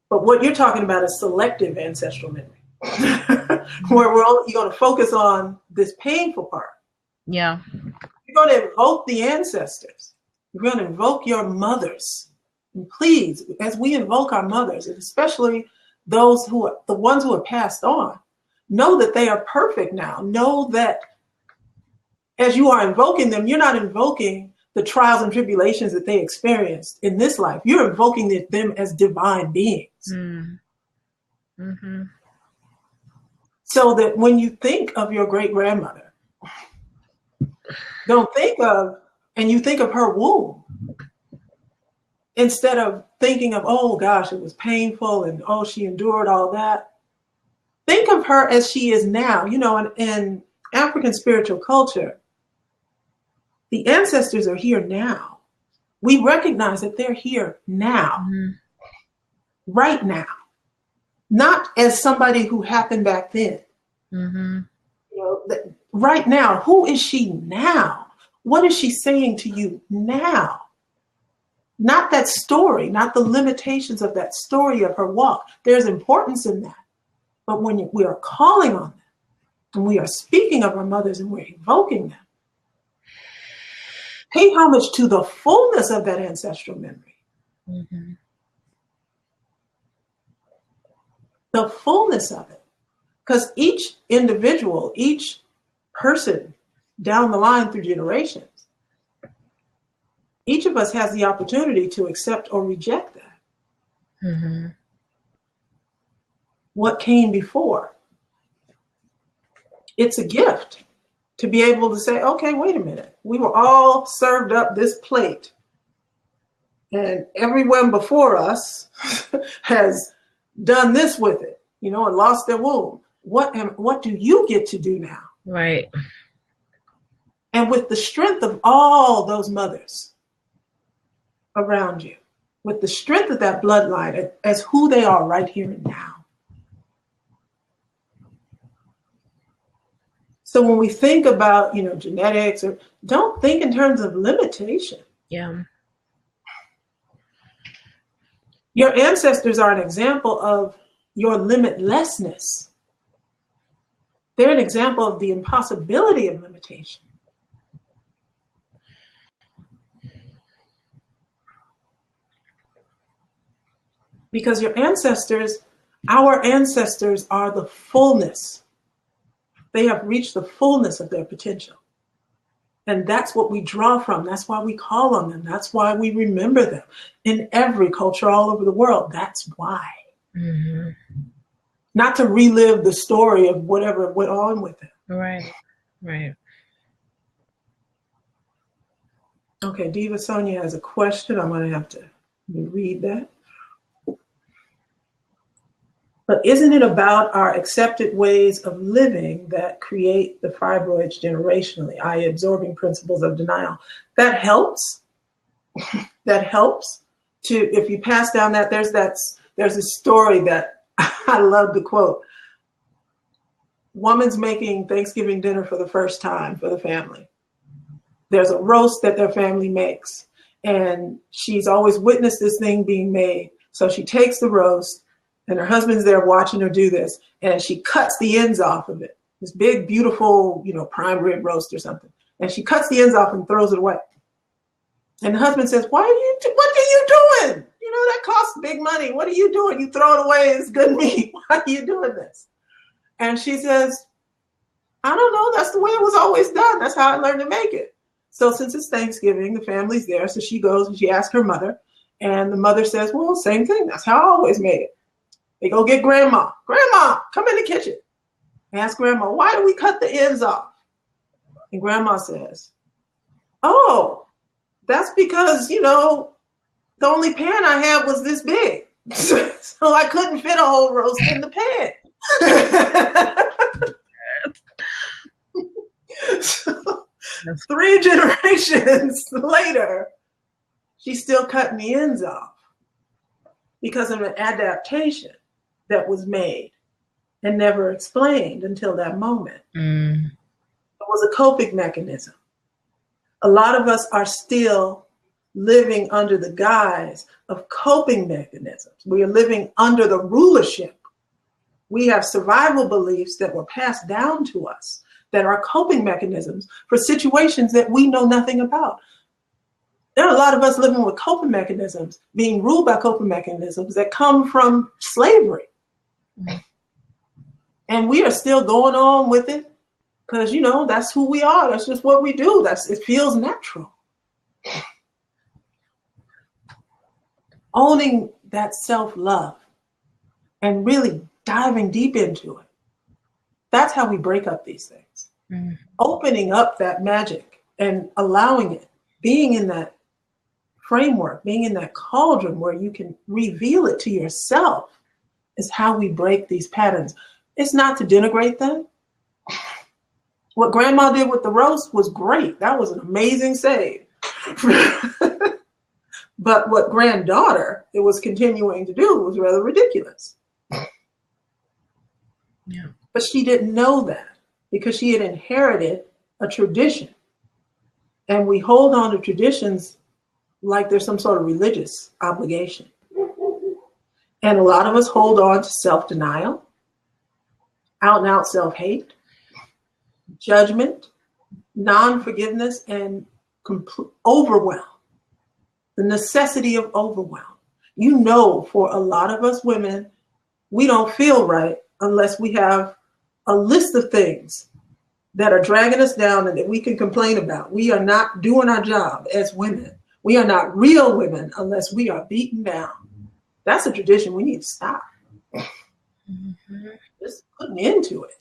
But what you're talking about is selective ancestral memory, where you're going to focus on this painful part. Yeah. You're going to invoke the ancestors. You're going to invoke your mothers. And please, as we invoke our mothers, and especially the ones who have passed on, know that they are perfect now. Know that as you are invoking them, you're not invoking the trials and tribulations that they experienced in this life. You're invoking them as divine beings. Mm-hmm. So that when you think of your great-grandmother, you think of her womb, instead of thinking of, oh gosh, it was painful and oh, she endured all that. Think of her as she is now. In African spiritual culture, the ancestors are here now. We recognize that they're here now, right now, not as somebody who happened back then. Right now, who is she now? What is she saying to you now? Not that story, not the limitations of that story of her walk. There's importance in that. But when we are calling on them, and we are speaking of our mothers and we're evoking them, pay homage to the fullness of that ancestral memory. The fullness of it. Because each individual, each person down the line through generations, each of us has the opportunity to accept or reject that. What came before? It's a gift to be able to say, okay, wait a minute. We were all served up this plate, and everyone before us has done this with it, and lost their womb. What do you get to do now? Right. And with the strength of all those mothers around you, with the strength of that bloodline as who they are right here and now. So when we think about, genetics, don't think in terms of limitation. Yeah. Your ancestors are an example of your limitlessness. They're an example of the impossibility of limitation. Because our ancestors are the fullness. They have reached the fullness of their potential. And that's what we draw from. That's why we call on them. That's why we remember them in every culture all over the world. That's why. Not to relive the story of whatever went on with them. Right. Okay, Diva Sonia has a question. I'm going to have to Let me read that. But isn't it about our accepted ways of living that create the fibroids generationally, i.e. absorbing principles of denial? That helps. That helps to, if you pass down that, there's a story that I love to quote. Woman's making Thanksgiving dinner for the first time for the family. There's a roast that their family makes, and she's always witnessed this thing being made. So she takes the roast, and her husband's there watching her do this, and she cuts the ends off of it. This big, beautiful, prime rib roast or something. And she cuts the ends off and throws it away. And the husband says, what are you doing? That costs big money. What are you doing? You throw it away. It's good meat. Why are you doing this? And she says, I don't know. That's the way it was always done. That's how I learned to make it. So since it's Thanksgiving, the family's there. So she goes and she asks her mother. And the mother says, well, same thing. That's how I always made it. They go get grandma. Grandma, come in the kitchen. Ask grandma, why do we cut the ends off? And grandma says, oh, that's because, the only pan I had was this big. So I couldn't fit a whole roast in the pan. So 3 generations later, she's still cutting the ends off because of an adaptation that was made and never explained until that moment. It was a coping mechanism. A lot of us are still living under the guise of coping mechanisms. We are living under the rulership. We have survival beliefs that were passed down to us that are coping mechanisms for situations that we know nothing about. There are a lot of us living with coping mechanisms, being ruled by coping mechanisms that come from slavery. And we are still going on with it because, that's who we are. That's just what we do. It feels natural. Owning that self-love and really diving deep into it. That's how we break up these things. Opening up that magic and allowing it, being in that framework, being in that cauldron where you can reveal it to yourself is how we break these patterns. It's not to denigrate them. What grandma did with the roast was great. That was an amazing save. But what granddaughter it was continuing to do was rather ridiculous. Yeah. But she didn't know that because she had inherited a tradition. And we hold on to traditions like there's some sort of religious obligation. And a lot of us hold on to self-denial, out and out self-hate, judgment, non-forgiveness, and overwhelm. The necessity of overwhelm. For a lot of us women, we don't feel right unless we have a list of things that are dragging us down and that we can complain about. We are not doing our job as women. We are not real women unless we are beaten down. That's a tradition we need to stop. Just putting into it.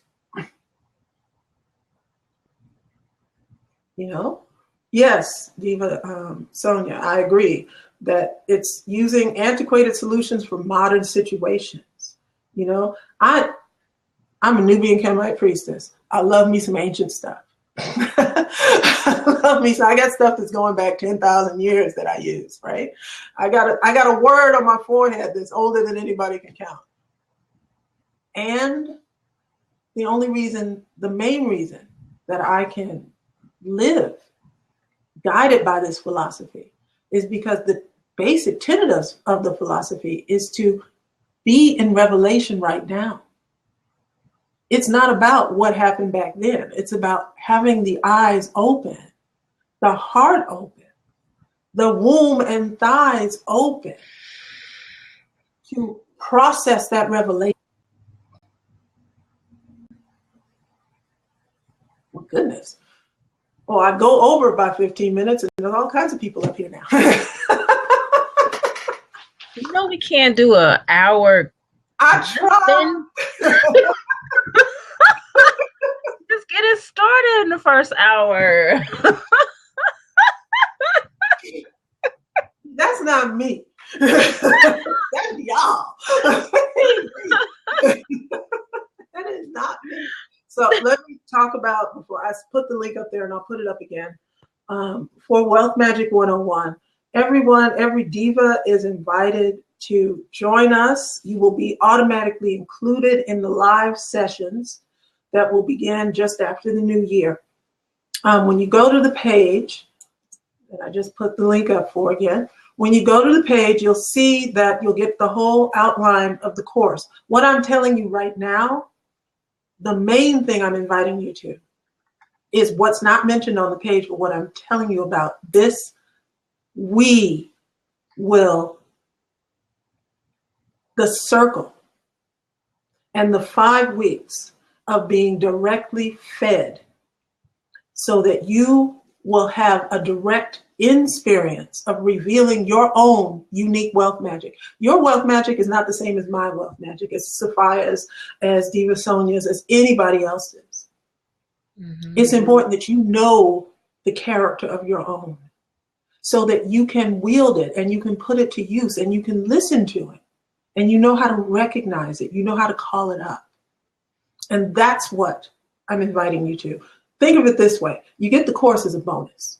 Yes, Diva Sonia, I agree that it's using antiquated solutions for modern situations. I'm a Nubian Canaanite priestess. I love me some ancient stuff. I got stuff that's going back 10,000 years that I use, right? I got a word on my forehead that's older than anybody can count. And the main reason that I can live guided by this philosophy is because the basic tenet of the philosophy is to be in revelation right now. It's not about what happened back then. It's about having the eyes open, the heart open, the womb and thighs open to process that revelation. My goodness. Oh, I go over by 15 minutes and there's all kinds of people up here now. We can't do an hour. I tried. Just get it started in the first hour. That's not me. That's y'all. That is not me. So let me talk about, before I put the link up there and I'll put it up again, for Wealth Magic 101, every diva is invited to join us. You will be automatically included in the live sessions that will begin just after the new year. When you go to the page, and I just put the link up for again, when you go to the page, you'll see that you'll get the whole outline of the course. What I'm telling you right now, the main thing I'm inviting you to is what's not mentioned on the page, but what I'm telling you about this. We will, the circle and the 5 weeks of being directly fed so that you will have a direct experience of revealing your own unique wealth magic. Your wealth magic is not the same as my wealth magic, as Sophia's, as Diva Sonia's, as anybody else's. Mm-hmm. It's important that you know the character of your own so that you can wield it and you can put it to use and you can listen to it and you know how to recognize it. You know how to call it up. And that's what I'm inviting you to. Think of it this way. You get the course as a bonus.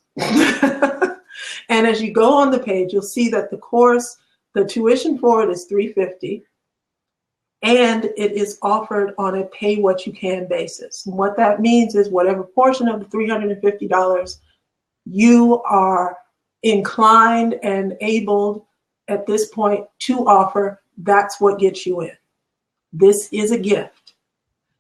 And as you go on the page, you'll see that the course, the tuition for it is $350, and it is offered on a pay what you can basis. And what that means is whatever portion of the $350 you are inclined and able at this point to offer, that's what gets you in. This is a gift.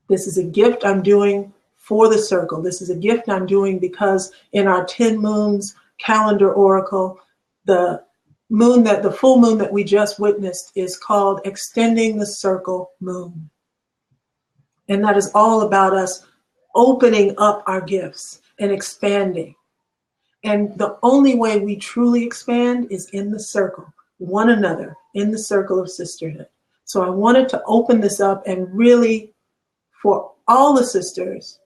This is a gift I'm doing for the circle. This is a gift I'm doing because in our 10 moons calendar oracle, the full moon that we just witnessed is called Extending the Circle Moon. And that is all about us opening up our gifts and expanding. And the only way we truly expand is in the circle, one another, in the circle of sisterhood. So I wanted to open this up and really, for all the sisters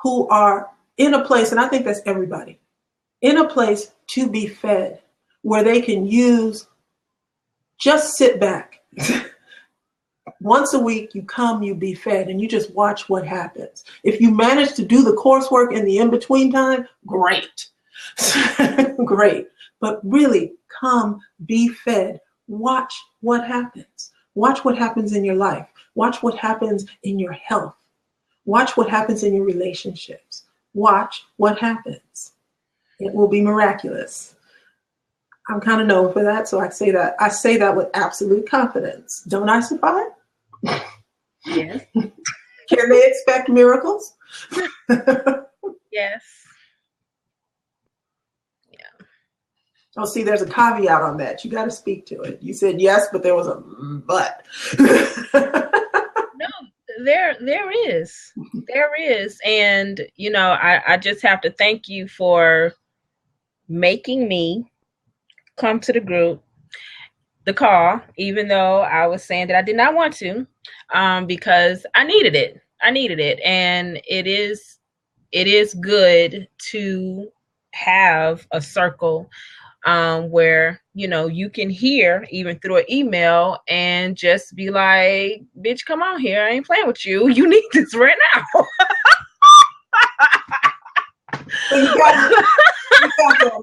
who are in a place, and I think that's everybody, in a place to be fed, where they can just sit back. Once a week, you come, you be fed, and you just watch what happens. If you manage to do the coursework in the in-between time, great. Great. But really, come, be fed. Watch what happens. Watch what happens in your life. Watch what happens in your health. Watch what happens in your relationships. Watch what happens. It will be miraculous. I'm kind of known for that, so I say that with absolute confidence. Don't I, Sophia? Yes. Can they expect miracles? Yes. Yeah. Oh, see, there's a caveat on that. You got to speak to it. You said yes, but there was a but. No, there is. There is. And, I just have to thank you for making me come to the group, the call, even though I was saying that I did not want to, because I needed it. And it is good to have a circle where, you can hear even through an email and just be like, bitch, come on here. I ain't playing with you. You need this right now. So you got that.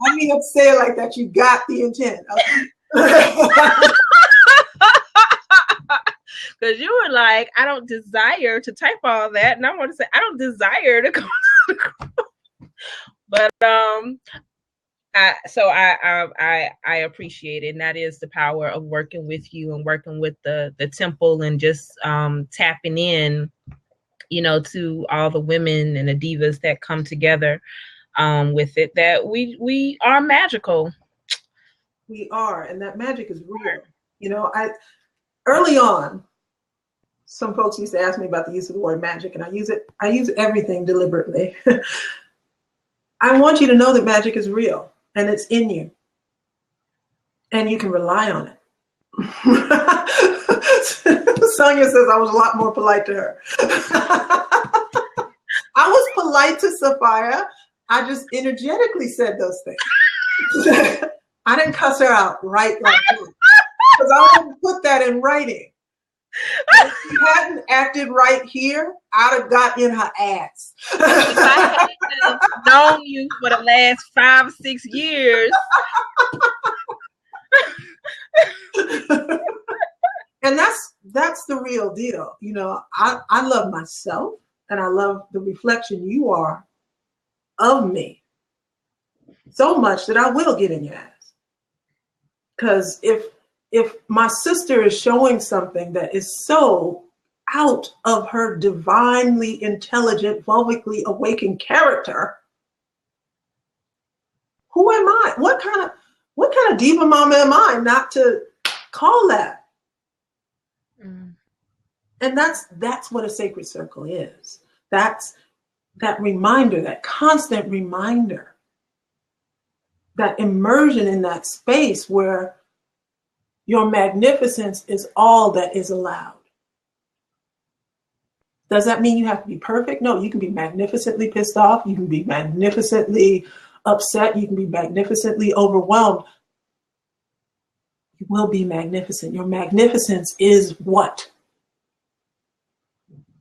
I mean, to say it like that. You got the intent. Okay. Because you were like, I don't desire to type all that. And I want to say, I don't desire to go to the group. But I appreciate it. And that is the power of working with you and working with the temple and just tapping in, to all the women and the divas that come together with it, that we are magical. We are, and that magic is real. Early on, some folks used to ask me about the use of the word magic, and I use everything deliberately. I want you to know that magic is real and it's in you, and you can rely on it. Sonia says I was a lot more polite to her. I was polite to Sophia. I just energetically said those things. I didn't cuss her out right like that. Because I didn't put that in writing. If she hadn't acted right here, I'd have got in her ass. If I had known you for the last 5-6 years. And that's the real deal. You know, I love myself, and I love the reflection you are of me so much that I will get in your ass. Because if my sister is showing something that is so out of her divinely intelligent, vulvically awakened character, who am I? What kind of diva mama am I not to call that? Mm. And that's what a sacred circle is. That's that reminder, that constant reminder, that immersion in that space where your magnificence is all that is allowed. Does that mean you have to be perfect? No, you can be magnificently pissed off. You can be magnificently upset. You can be magnificently overwhelmed. You will be magnificent. Your magnificence is what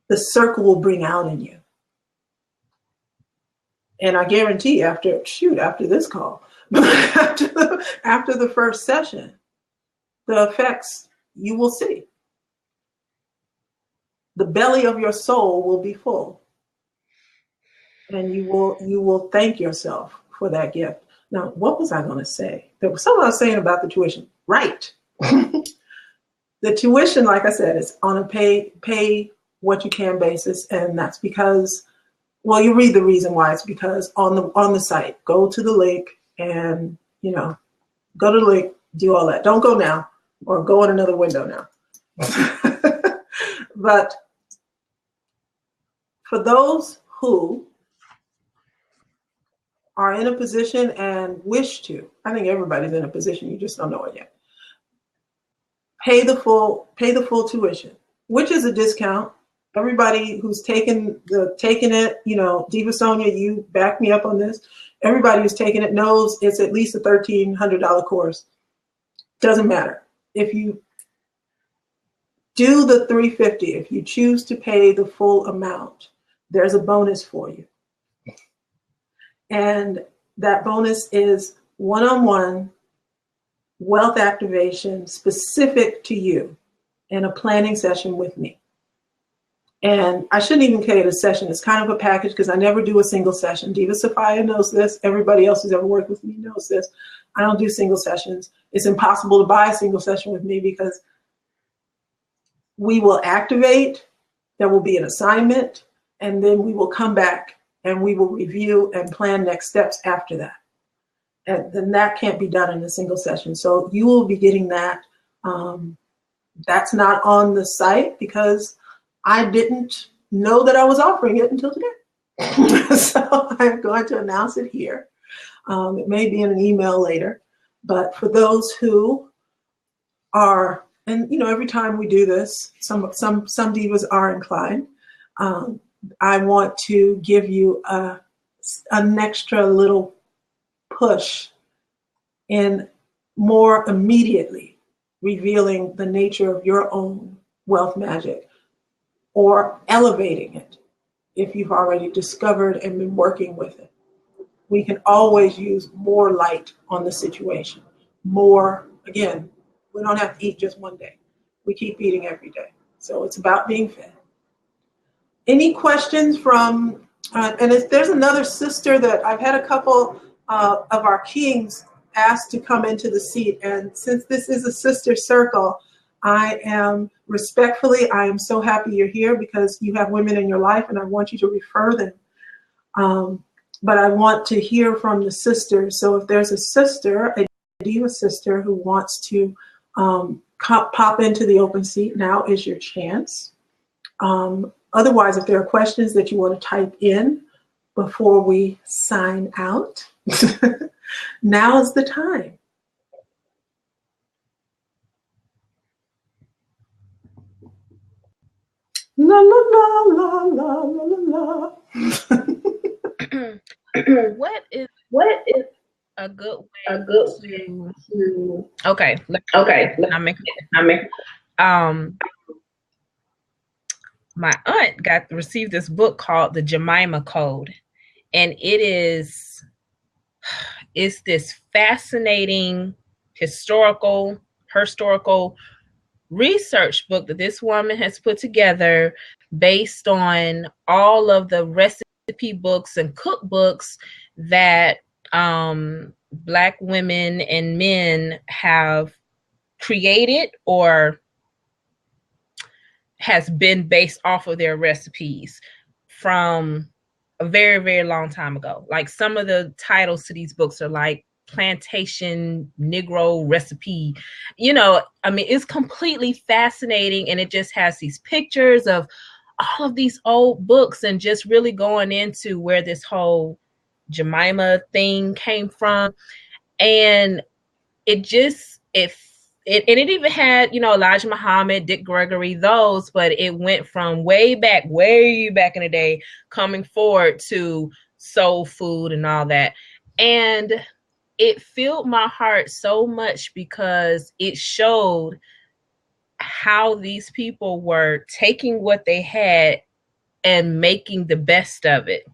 the circle will bring out in you. And I guarantee after this call, after the first session, the effects you will see. The belly of your soul will be full. And you will thank yourself for that gift. Now, what was I going to say? There was something I was saying about the tuition. Right. The tuition, like I said, is on a pay what you can basis. And that's because, well, you read the reason why. It's because on the site, go to the link and, go to the link, do all that. Don't go now or go in another window now. But for those who are in a position and wish to, I think everybody's in a position, you just don't know it yet. Pay the full tuition, which is a discount. Everybody who's taken it, Diva Sonia, you back me up on this. Everybody who's taken it knows it's at least a $1,300 course. Doesn't matter. If you do the $350, if you choose to pay the full amount, there's a bonus for you. And that bonus is one-on-one wealth activation specific to you in a planning session with me. And I shouldn't even call it a session. It's kind of a package because I never do a single session. Diva Sophia knows this. Everybody else who's ever worked with me knows this. I don't do single sessions. It's impossible to buy a single session with me because we will activate, there will be an assignment, and then we will come back and we will review and plan next steps after that. And then that can't be done in a single session. So you will be getting that. That's not on the site because I didn't know that I was offering it until today. So I'm going to announce it here. It may be in an email later, but for those who are, and every time we do this, some divas are inclined. I want to give you an extra little push in more immediately revealing the nature of your own wealth magic or elevating it if you've already discovered and been working with it. We can always use more light on the situation. More, again, we don't have to eat just one day. We keep eating every day. So it's about being fed. Any questions from, and if there's another sister that I've had a couple of our kings asked to come into the seat. And since this is a sister circle, I am so happy you're here because you have women in your life and I want you to refer them. But I want to hear from the sisters. So if there's a sister, a diva sister who wants to pop into the open seat, now is your chance. Otherwise, if there are questions that you want to type in before we sign out, now is the time. La la la la la la la. What is a good A way good way to to okay. okay. I make I mean, my aunt received this book called The Jemima Code, and it's this fascinating historical research book that this woman has put together based on all of the recipe books and cookbooks that Black women and men have created or has been based off of their recipes from a very, very long time ago. Like some of the titles to these books are like Plantation Negro Recipe. You know, I mean, it's completely fascinating, and it just has these pictures of all of these old books and just really going into where this whole Jemima thing came from. And it just and it even had, you know, Elijah Muhammad, Dick Gregory, those, but it went from way back in the day coming forward to soul food and all that. And it filled my heart so much because it showed how these people were taking what they had and making the best of it.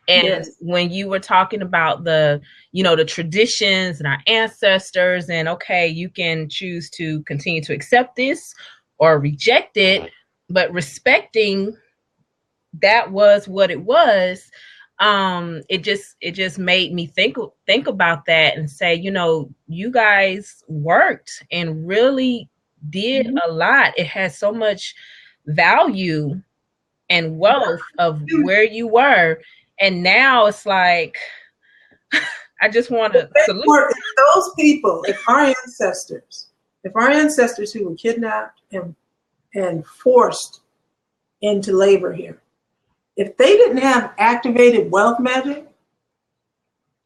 And Yes. when you were talking about the, you know, the traditions and our ancestors, and okay, you can choose to continue to accept this or reject it, but respecting that was what it was. It just made me think about that and say, you know, you guys worked and really did a lot. It has so much value and wealth of where you were. And now it's like, I just want to salute. If those people, if our ancestors who were kidnapped and forced into labor here, if they didn't have activated wealth magic,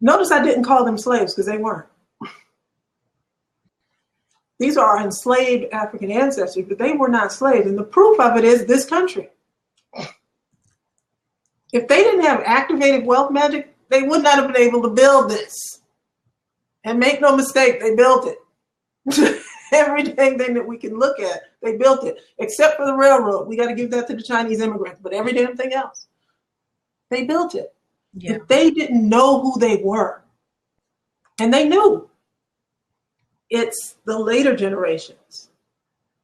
notice I didn't call them slaves because they weren't. These are our enslaved African ancestors, but they were not slaves. And the proof of it is this country. If they didn't have activated wealth magic, they would not have been able to build this. And make no mistake, they built it. Everything that we can look at, they built it. Except for the railroad. We got to give that to the Chinese immigrants. But every damn thing else, they built it. Yeah. If they didn't know who they were, and they knew, it's the later generations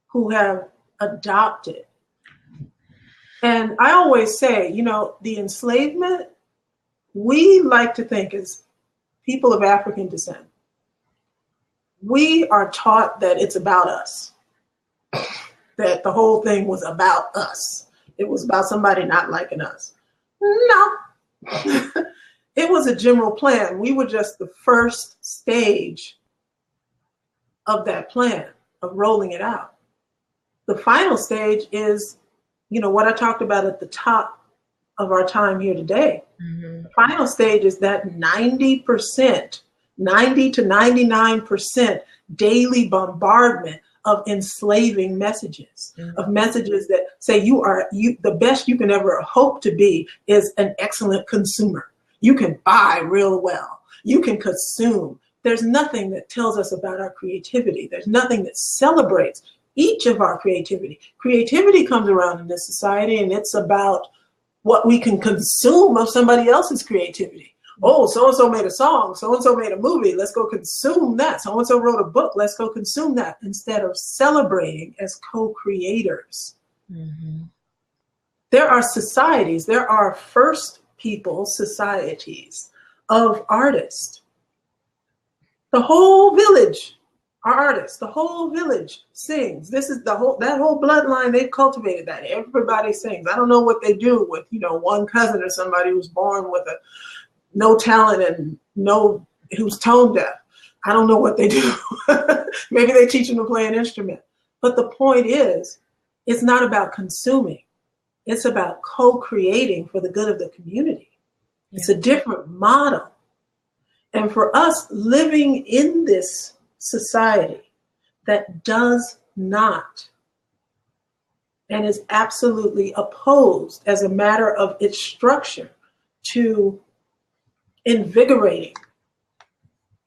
who have adopted. And I always say, you know, the enslavement, we like to think as people of African descent, we are taught that it's about us, that the whole thing was about us. It was about somebody not liking us. No, it was a general plan. We were just the first stage of that plan, of rolling it out. The final stage is, you know, what I talked about at the top of our time here today. Mm-hmm. The final stage is that 90%, 90 to 99% daily bombardment of enslaving messages, mm-hmm. of messages that say the best you can ever hope to be is an excellent consumer. You can buy real well. You can consume. There's nothing that tells us about our creativity. There's nothing that celebrates each of our creativity. Creativity comes around in this society, and it's about what we can consume of somebody else's creativity. Oh, so-and-so made a song, so-and-so made a movie, let's go consume that. So-and-so wrote a book, let's go consume that, instead of celebrating as co-creators. Mm-hmm. There are societies, there are first people societies of artists. The whole village are artists. The whole village sings. This is that whole bloodline. They've cultivated that. Everybody sings. I don't know what they do with, you know, one cousin or somebody who's born with no talent and who's tone deaf. I don't know what they do. Maybe they teach them to play an instrument. But the point is, it's not about consuming. It's about co-creating for the good of the community. Yeah. It's a different model. And for us living in this society that does not and is absolutely opposed as a matter of its structure to invigorating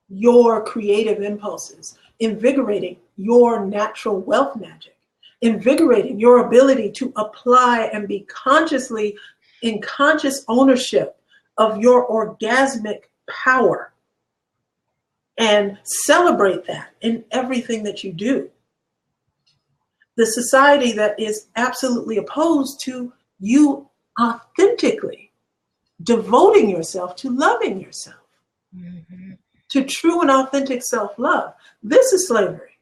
your creative impulses, invigorating your natural wealth magic, invigorating your ability to apply and be consciously in conscious ownership of your orgasmic power, and celebrate that in everything that you do. The society that is absolutely opposed to you authentically devoting yourself to loving yourself, to true and authentic self-love. This is slavery.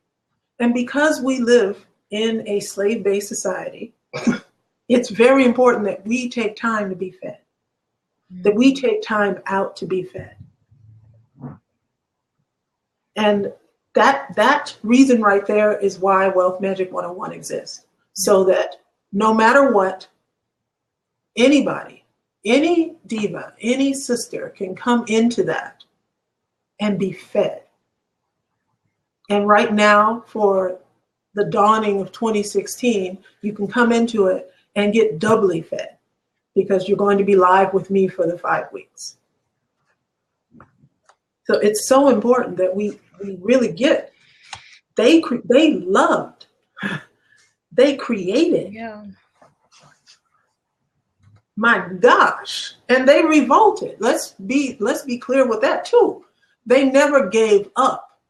And because we live in a slave-based society, it's very important that we take time to be fed, that we take time out to be fed. And that reason right there is why Wealth Magic 101 exists. So that no matter what, anybody, any diva, any sister can come into that and be fed. And right now, for the dawning of 2016, you can come into it and get doubly fed, because you're going to be live with me for the 5 weeks. So it's so important that we really get, they loved, they created. Yeah. My gosh. And they revolted. Let's be clear with that too. They never gave up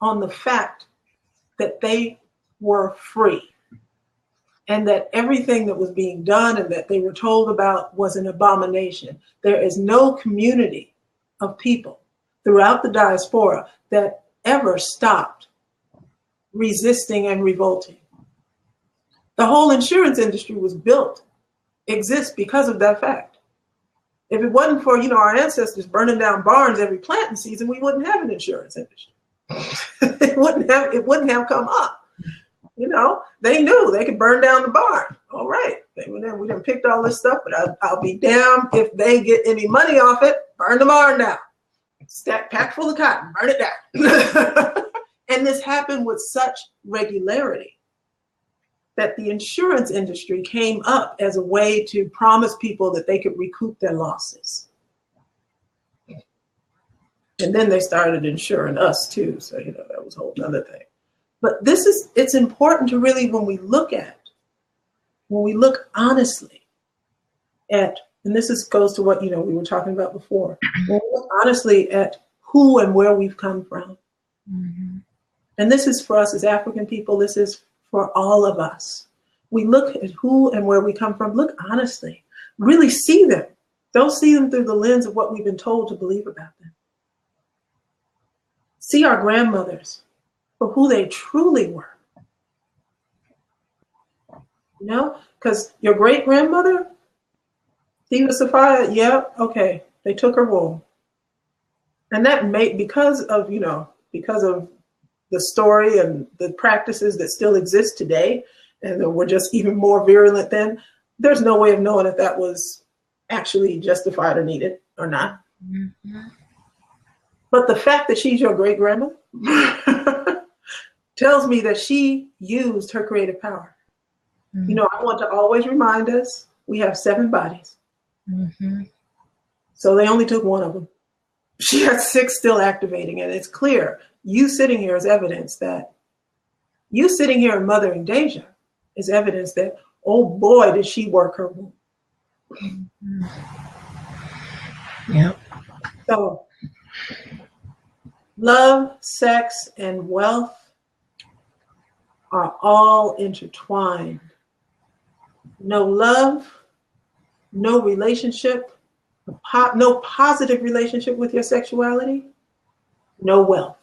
on the fact that they were free, and that everything that was being done and that they were told about was an abomination. There is no community of people throughout the diaspora that ever stopped resisting and revolting. The whole insurance industry was exists because of that fact. If it wasn't for, our ancestors burning down barns every planting season, we wouldn't have an insurance industry. it wouldn't have come up. They knew they could burn down the barn. All right. We done picked all this stuff, but I'll be damned if they get any money off it. Burn the barn down. Pack full of cotton, burn it down. And this happened with such regularity that the insurance industry came up as a way to promise people that they could recoup their losses. And then they started insuring us too. So, that was a whole other thing. But it's important to really, when we look honestly at, and goes to what, we were talking about before, when we look honestly at who and where we've come from. Mm-hmm. And this is for us as African people, this is for all of us. We look at who and where we come from, look honestly, really see them. Don't see them through the lens of what we've been told to believe about them. See our grandmothers for who they truly were. Because your great grandmother, Diva Sophia, yeah, okay, they took her womb. And that because of the story and the practices that still exist today, and that were just even more virulent then, there's no way of knowing if that was actually justified or needed or not. Mm-hmm. But the fact that she's your great grandma tells me that she used her creative power. Mm-hmm. I want to always remind us, we have 7 bodies. Mm-hmm. So they only took 1 of them. She has 6 still activating, and it's clear. You sitting here is evidence that you sitting here and mothering Deja is evidence that, oh boy, did she work her womb. Mm-hmm. Yep. So love, sex, and wealth are all intertwined. No love, no relationship, no positive relationship with your sexuality, no wealth.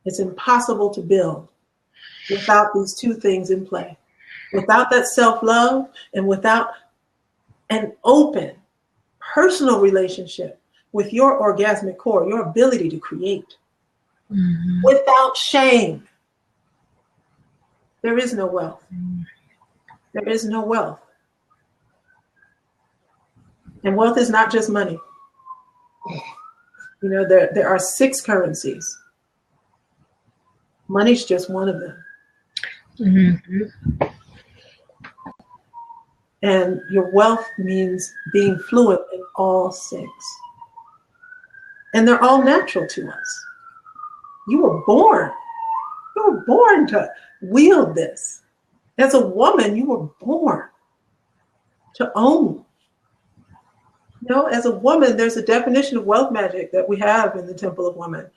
It's impossible to build without these 2 things in play. Without that self-love and without an open, personal relationship with your orgasmic core, your ability to create. Mm-hmm. Without shame, there is no wealth. There is no wealth. And wealth is not just money. There are 6 currencies. Money's just one of them. Mm-hmm. And your wealth means being fluent in all 6. And they're all natural to us. You were born. You were born to wield this. As a woman, you were born to own. You know, as a woman, there's a definition of wealth magic that we have in the Temple of Women.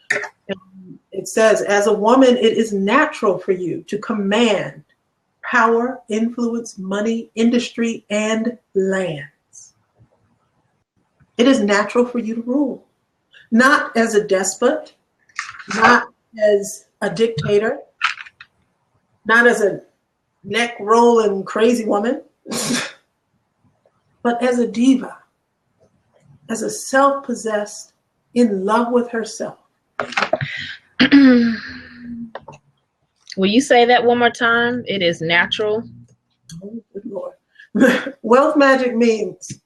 And it says, as a woman, it is natural for you to command power, influence, money, industry, and lands. It is natural for you to rule, not as a despot, not as a dictator, not as a neck rolling crazy woman, but as a diva, as a self-possessed, in love with herself. Will you say that one more time? It is natural. Oh, good Lord. Wealth magic means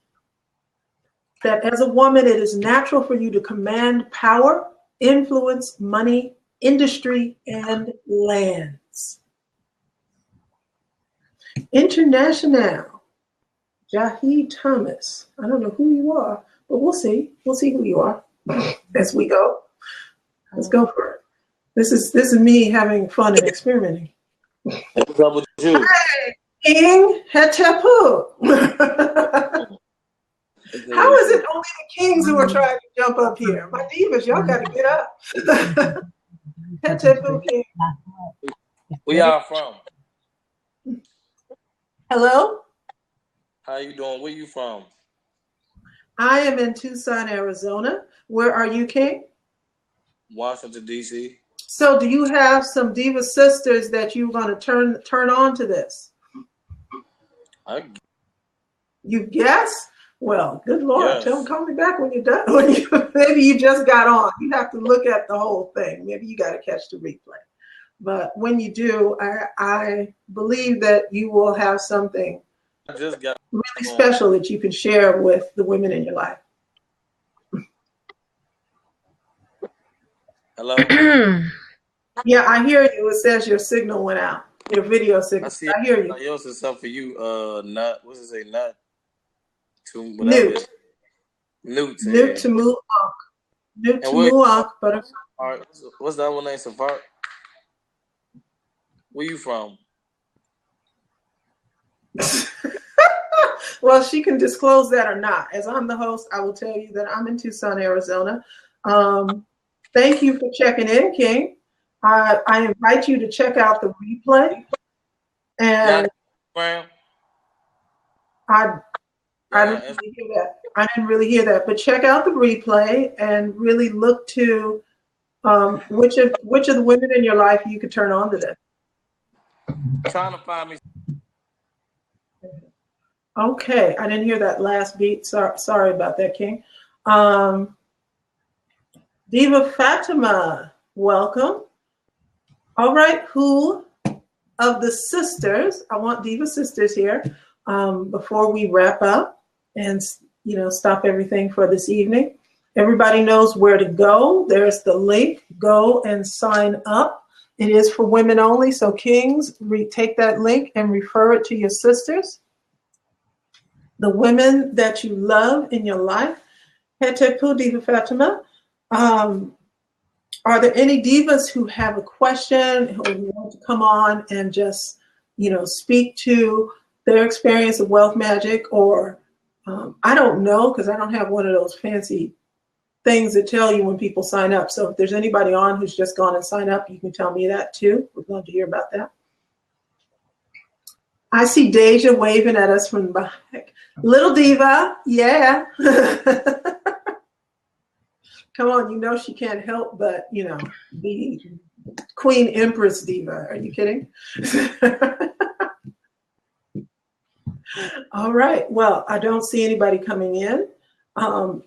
that as a woman, it is natural for you to command power, influence, money, industry, and lands. International. Jahi Thomas. I don't know who you are, but we'll see. We'll see who you are as we go. Let's go for it. This is me having fun and experimenting. What's up with you? Hey, King Hetepu. How is it only the kings who are trying to jump up here? My divas, y'all got to get up. Hetepu King. Where y'all from? Hello? How you doing? Where you from? I am in Tucson, Arizona. Where are you, King? Washington, D.C. So do you have some diva sisters that you're going to turn on to this? You guess? Well, good Lord. Yes. Tell them, call me back when you're done. Maybe you just got on. You have to look at the whole thing. Maybe you got to catch the replay. But when you do, I believe that you will have something really special that you can share with the women in your life. Hello? Yeah, I hear you. It says your signal went out. Your video signal. I hear you. Yours is something for you. Nut. What's it say? Nut. Newt. Newt. Newt to Muak. Newt to Muak. But all right. What's that one name? Safar? Where you from? Well, she can disclose that or not. As I'm the host, I will tell you that I'm in Tucson, Arizona. Thank you for checking in, King. I invite you to check out the replay. And I didn't really hear that. I didn't really hear that. But check out the replay and really look to which of the women in your life you could turn on to this. Trying to find me. Okay, I didn't hear that last beat. Sorry about that, King. Diva Fatima, welcome. All right, who of the sisters? I want Diva sisters here before we wrap up and stop everything for this evening. Everybody knows where to go. There's the link. Go and sign up. It is for women only. So kings, take that link and refer it to your sisters. The women that you love in your life. Hetepu Diva Fatima. Are there any divas who have a question, who want to come on and just, speak to their experience of wealth magic? Or I don't know, because I don't have one of those fancy things that tell you when people sign up. So if there's anybody on who's just gone and signed up, you can tell me that too. We'd love to hear about that. I see Deja waving at us from the back. Little diva, yeah. Come on, she can't help but, be Queen Empress diva. Are you kidding? All right. Well, I don't see anybody coming in.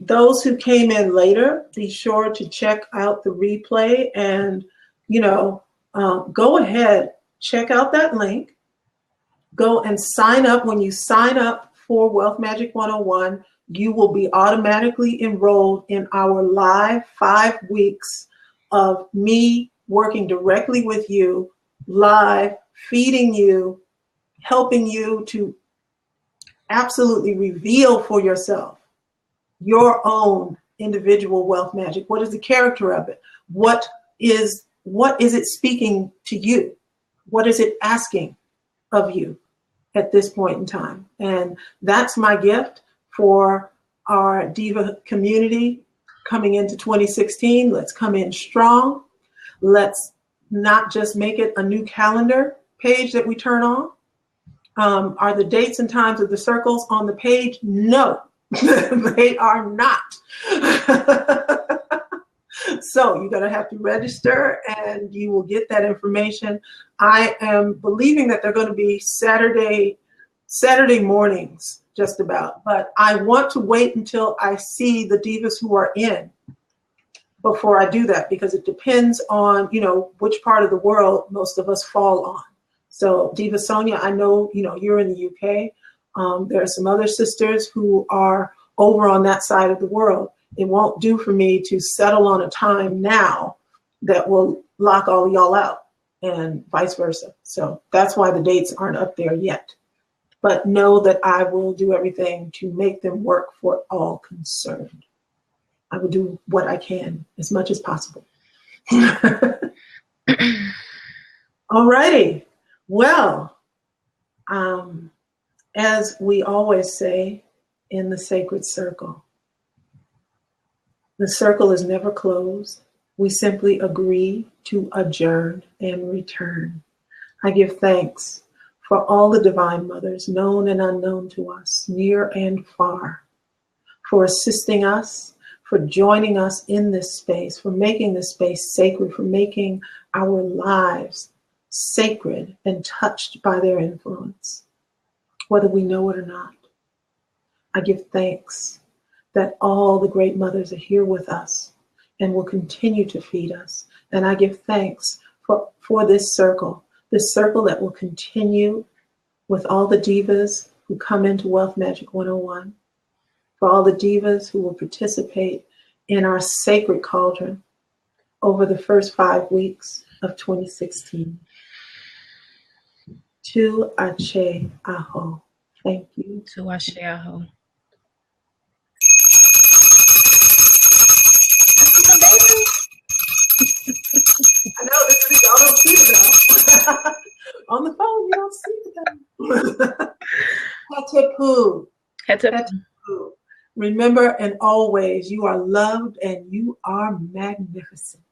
Those who came in later, be sure to check out the replay and, go ahead, check out that link. Go and sign up. When you sign up for Wealth Magic 101, you will be automatically enrolled in our live 5 weeks of me working directly with you, live, feeding you, helping you to absolutely reveal for yourself your own individual wealth magic. What is the character of it? What is what is it speaking to you? What is it asking of you at this point in time? And that's my gift for our Diva community coming into 2016. Let's come in strong. Let's not just make it a new calendar page that we turn on. Are the dates and times of the circles on the page? No, they are not. So you're going to have to register and you will get that information. I am believing that they're going to be Saturday mornings, just about. But I want to wait until I see the divas who are in before I do that, because it depends on, which part of the world most of us fall on. So Diva Sonia, I know, you're in the UK. There are some other sisters who are over on that side of the world. It won't do for me to settle on a time now that will lock all of y'all out, and vice versa. So that's why the dates aren't up there yet. But know that I will do everything to make them work for all concerned. I will do what I can as much as possible. All righty. Well, as we always say in the sacred circle, the circle is never closed. We simply agree to adjourn and return. I give thanks for all the divine mothers, known and unknown to us, near and far, for assisting us, for joining us in this space, for making this space sacred, for making our lives sacred and touched by their influence, whether we know it or not. I give thanks that all the great mothers are here with us and will continue to feed us. And I give thanks for this circle that will continue with all the divas who come into Wealth Magic 101, for all the divas who will participate in our sacred cauldron over the first 5 weeks of 2016. To Ashe Aho. Thank you. To Ashe Aho. I know, y'all don't see it though. On the phone, you don't see it though. Hetepu. Hetepu. Remember, and always, you are loved and you are magnificent.